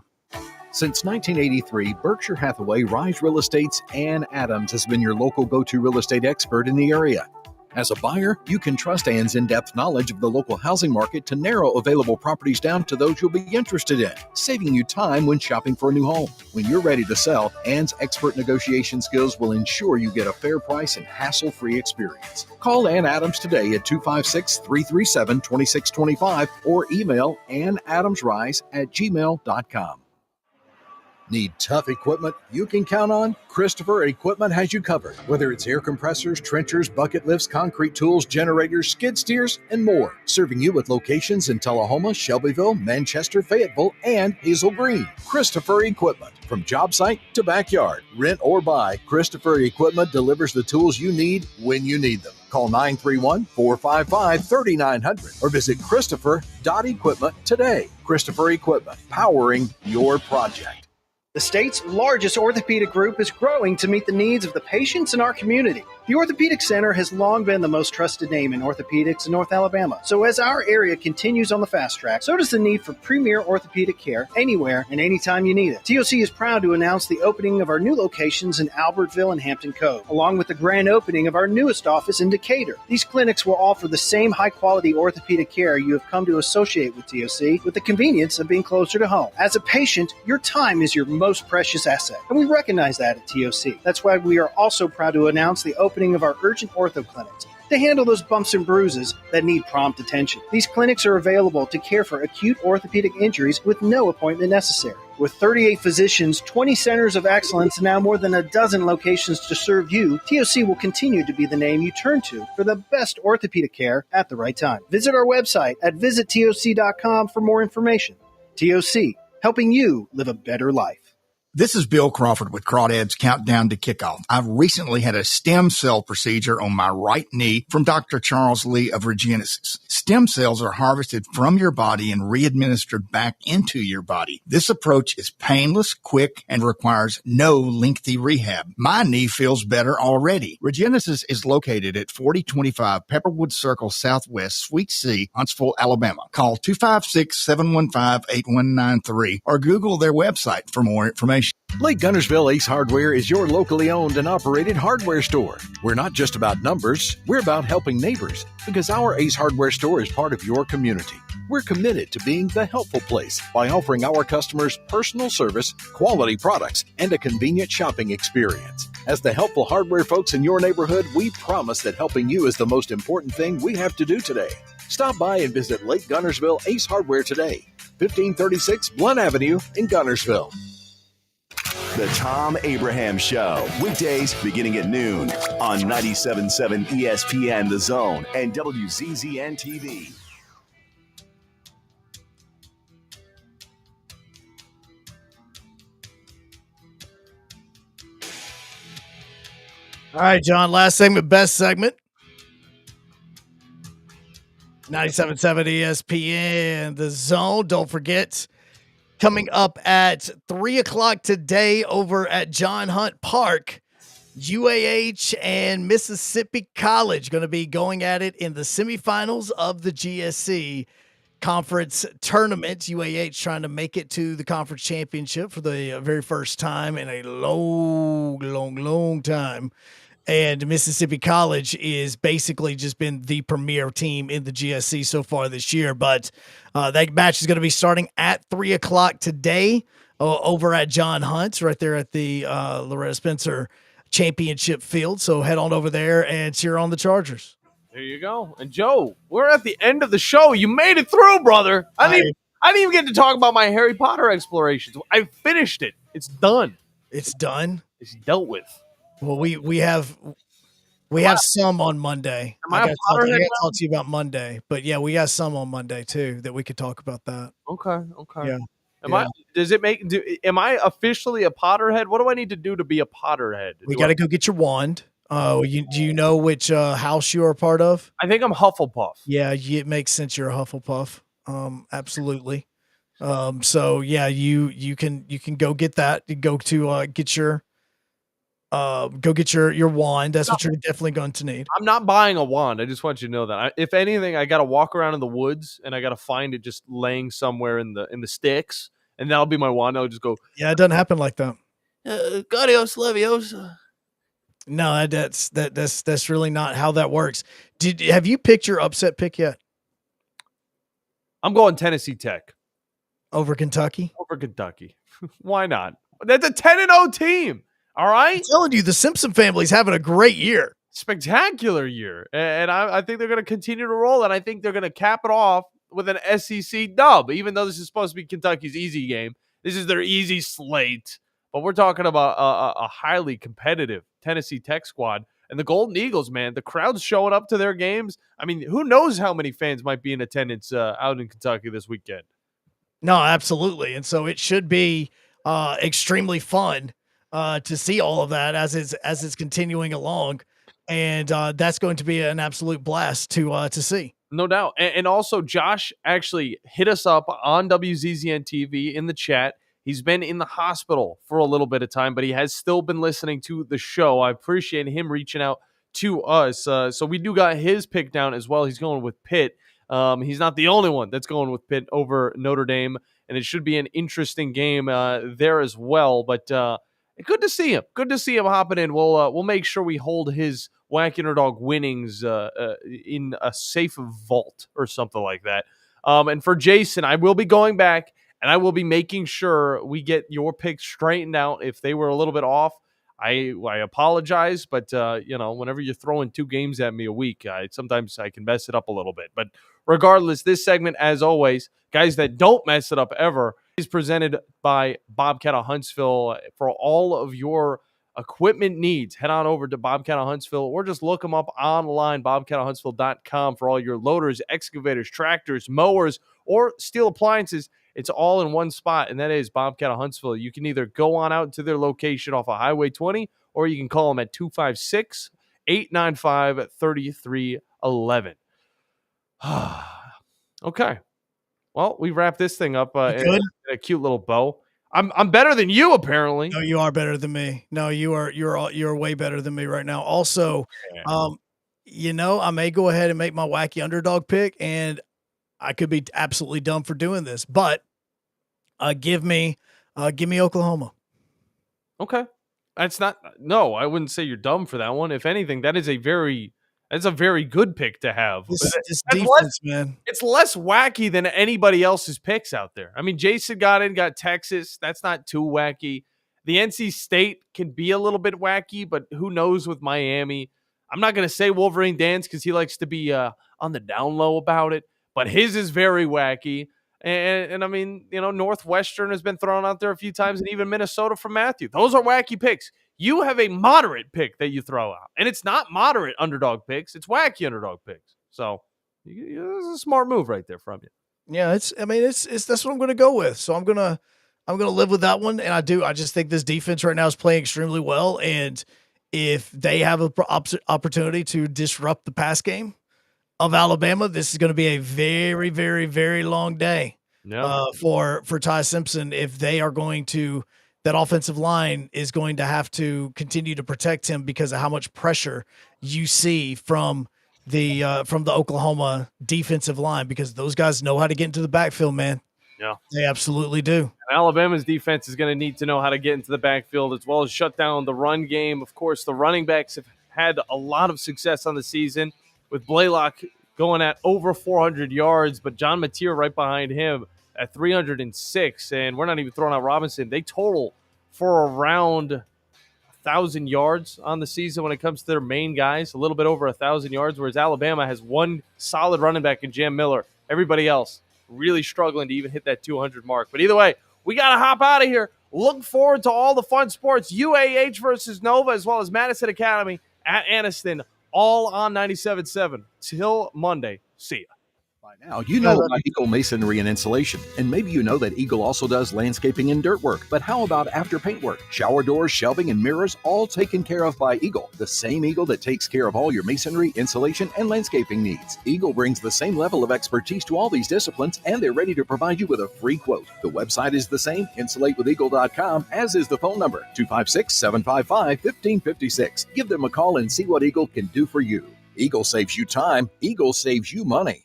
Since 1983, Berkshire Hathaway Rise Real Estate's Ann Adams has been your local go-to real estate expert in the area. As a buyer, you can trust Ann's in-depth knowledge of the local housing market to narrow available properties down to those you'll be interested in, saving you time when shopping for a new home. When you're ready to sell, Ann's expert negotiation skills will ensure you get a fair price and hassle-free experience. Call Ann Adams today at 256-337-2625 or email annadamsrise@gmail.com. Need tough equipment you can count on? Christopher Equipment has you covered. Whether it's air compressors, trenchers, bucket lifts, concrete tools, generators, skid steers, and more. Serving you with locations in Tullahoma, Shelbyville, Manchester, Fayetteville, and Hazel Green. Christopher Equipment. From job site to backyard, rent or buy, Christopher Equipment delivers the tools you need when you need them. Call 931-455-3900 or visit christopher.equipment today. Christopher Equipment, powering your project. The state's largest orthopedic group is growing to meet the needs of the patients in our community. The Orthopedic Center has long been the most trusted name in orthopedics in North Alabama. So as our area continues on the fast track, so does the need for premier orthopedic care anywhere and anytime you need it. TOC is proud to announce the opening of our new locations in Albertville and Hampton Cove, along with the grand opening of our newest office in Decatur. These clinics will offer the same high-quality orthopedic care you have come to associate with TOC, with the convenience of being closer to home. As a patient, your time is your most precious asset, and we recognize that at TOC. That's why we are also proud to announce the opening of our urgent ortho clinics to handle those bumps and bruises that need prompt attention. These clinics are available to care for acute orthopedic injuries with no appointment necessary. With 38 physicians, 20 centers of excellence, and now more than a dozen locations to serve you, TOC will continue to be the name you turn to for the best orthopedic care at the right time. Visit our website at visittoc.com for more information. TOC, helping you live a better life. This is Bill Crawford with Crawdad's Countdown to Kickoff. I've recently had a stem cell procedure on my right knee from Dr. Charles Lee of Regenesis. Stem cells are harvested from your body and re-administered back into your body. This approach is painless, quick, and requires no lengthy rehab. My knee feels better already. Regenesis is located at 4025 Pepperwood Circle Southwest, Suite C, Huntsville, Alabama. Call 256-715-8193 or Google their website for more information. Lake Gunnersville Ace Hardware is your locally owned and operated hardware store. We're not just about numbers, we're about helping neighbors, because our Ace Hardware store is part of your community. We're committed to being the helpful place by offering our customers personal service, quality products, and a convenient shopping experience. As the helpful hardware folks in your neighborhood, we promise that helping you is the most important thing we have to do today. Stop by and visit Lake Gunnersville Ace Hardware today, 1536 Blunt Avenue in Gunnersville. The Tom Abraham Show, weekdays beginning at noon on 97.7 ESPN The Zone and WZZN TV. All right, John, last segment, best segment. 97.7 ESPN The Zone. Don't forget, coming up at 3 o'clock today over at John Hunt Park, UAH and Mississippi College going to be going at it in the semifinals of the GSC Conference Tournament. UAH trying to make it to the conference championship for the very first time in a long time. And Mississippi College is basically just been the premier team in the GSC so far this year. But that match is going to be starting at 3 o'clock today over at John Hunt's right there at the Loretta Spencer Championship Field. So head on over there and cheer on the Chargers. There you go. And Joe, we're at the end of the show. You made it through, brother. I didn't even get to talk about my Harry Potter explorations. I finished it. It's done. It's done? It's dealt with. Well, we're We have some on Monday. Am I a I Potterhead got to now? talk to you about Monday, but yeah, we got some on Monday too that we could talk about that. Okay. Yeah. Am I officially a Potterhead? What do I need to do to be a Potterhead? We got to go get your wand. Do you know which house you are a part of? I think I'm Hufflepuff. Yeah, it makes sense. You're a Hufflepuff. Absolutely. So yeah, you can go get that. You go to get your wand. That's what you're definitely going to need. I'm not buying a wand. I just want you to know that. If anything, I got to walk around in the woods and I got to find it just laying somewhere in the sticks, and that'll be my wand. I'll just go. Yeah, it doesn't happen like that. Gaudios Leviosa. No, that's really not how that works. Have you picked your upset pick yet? I'm going Tennessee Tech over Kentucky. Over Kentucky. Why not? That's a 10-0 team. All right. I'm telling you, the Simpson family's having a great year. Spectacular year. And I think they're going to continue to roll, and I think they're going to cap it off with an SEC dub, even though this is supposed to be Kentucky's easy game. This is their easy slate. But we're talking about a highly competitive Tennessee Tech squad. And the Golden Eagles, man, the crowd's showing up to their games. I mean, who knows how many fans might be in attendance out in Kentucky this weekend? No, absolutely. And so it should be extremely fun to see all of that as it's continuing along. And that's going to be an absolute blast to see. No doubt. And also, Josh actually hit us up on WZZN TV in the chat. He's been in the hospital for a little bit of time, but he has still been listening to the show. I appreciate him reaching out to us. So we do got his pick down as well. He's going with Pitt. He's not the only one that's going with Pitt over Notre Dame, and it should be an interesting game there as well. But good to see him. Good to see him hopping in. We'll make sure we hold his Wacky Underdog winnings in a safe vault or something like that. And for Jason, I will be going back, and I will be making sure we get your picks straightened out. If they were a little bit off, I apologize. But, whenever you're throwing 2 games at me a week, sometimes I can mess it up a little bit. But regardless, this segment, as always, guys that don't mess it up ever, is presented by Bobcat of Huntsville. For all of your equipment needs, head on over to Bobcat of Huntsville or just look them up online, bobcatofhuntsville.com, for all your loaders, excavators, tractors, mowers, or steel appliances. It's all in one spot, and that is Bobcat of Huntsville. You can either go on out to their location off of Highway 20, or you can call them at 256-895-3311. Okay. Well, we wrap this thing up in a cute little bow. I'm better than you, apparently. No, you are better than me. No, you're way better than me right now. Also, I may go ahead and make my wacky underdog pick, and I could be absolutely dumb for doing this, but give me Oklahoma. Okay. No, I wouldn't say you're dumb for that one. If anything, that's a very good pick to have. This defense, man. It's less wacky than anybody else's picks out there. I mean, Jason got Texas. That's not too wacky. The NC State can be a little bit wacky, but who knows with Miami. I'm not going to say Wolverine Dance because he likes to be on the down low about it, but his is very wacky. And I mean, Northwestern has been thrown out there a few times, and even Minnesota from Matthew. Those are wacky picks. You have a moderate pick that you throw out, and it's not moderate underdog picks. It's wacky underdog picks. So it's a smart move right there from you. Yeah, that's what I'm going to go with. So I'm going to live with that one. And I just think this defense right now is playing extremely well. And if they have an opportunity to disrupt the pass game of Alabama, this is going to be a very, very, very long day for Ty Simpson. If they are going to, that offensive line is going to have to continue to protect him because of how much pressure you see from the Oklahoma defensive line, because those guys know how to get into the backfield, man. Yeah, they absolutely do. And Alabama's defense is going to need to know how to get into the backfield as well as shut down the run game. Of course, the running backs have had a lot of success on the season, with Blaylock going at over 400 yards, but John Mateer right behind him at 306, and we're not even throwing out Robinson. They total for around 1,000 yards on the season when it comes to their main guys, a little bit over 1,000 yards, whereas Alabama has one solid running back in Jam Miller. Everybody else really struggling to even hit that 200 mark. But either way, we got to hop out of here. Look forward to all the fun sports, UAH versus Nova, as well as Madison Academy at Anniston all on 97.7 till Monday. See ya. Now, you know about Eagle Masonry and Insulation, and maybe you know that Eagle also does landscaping and dirt work. But how about after paint work? Shower doors, shelving, and mirrors, all taken care of by Eagle, the same Eagle that takes care of all your masonry, insulation, and landscaping needs. Eagle brings the same level of expertise to all these disciplines, and they're ready to provide you with a free quote. The website is the same, insulatewitheagle.com, as is the phone number, 256-755-1556. Give them a call and see what Eagle can do for you. Eagle saves you time. Eagle saves you money.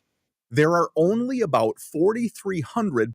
There are only about 4,300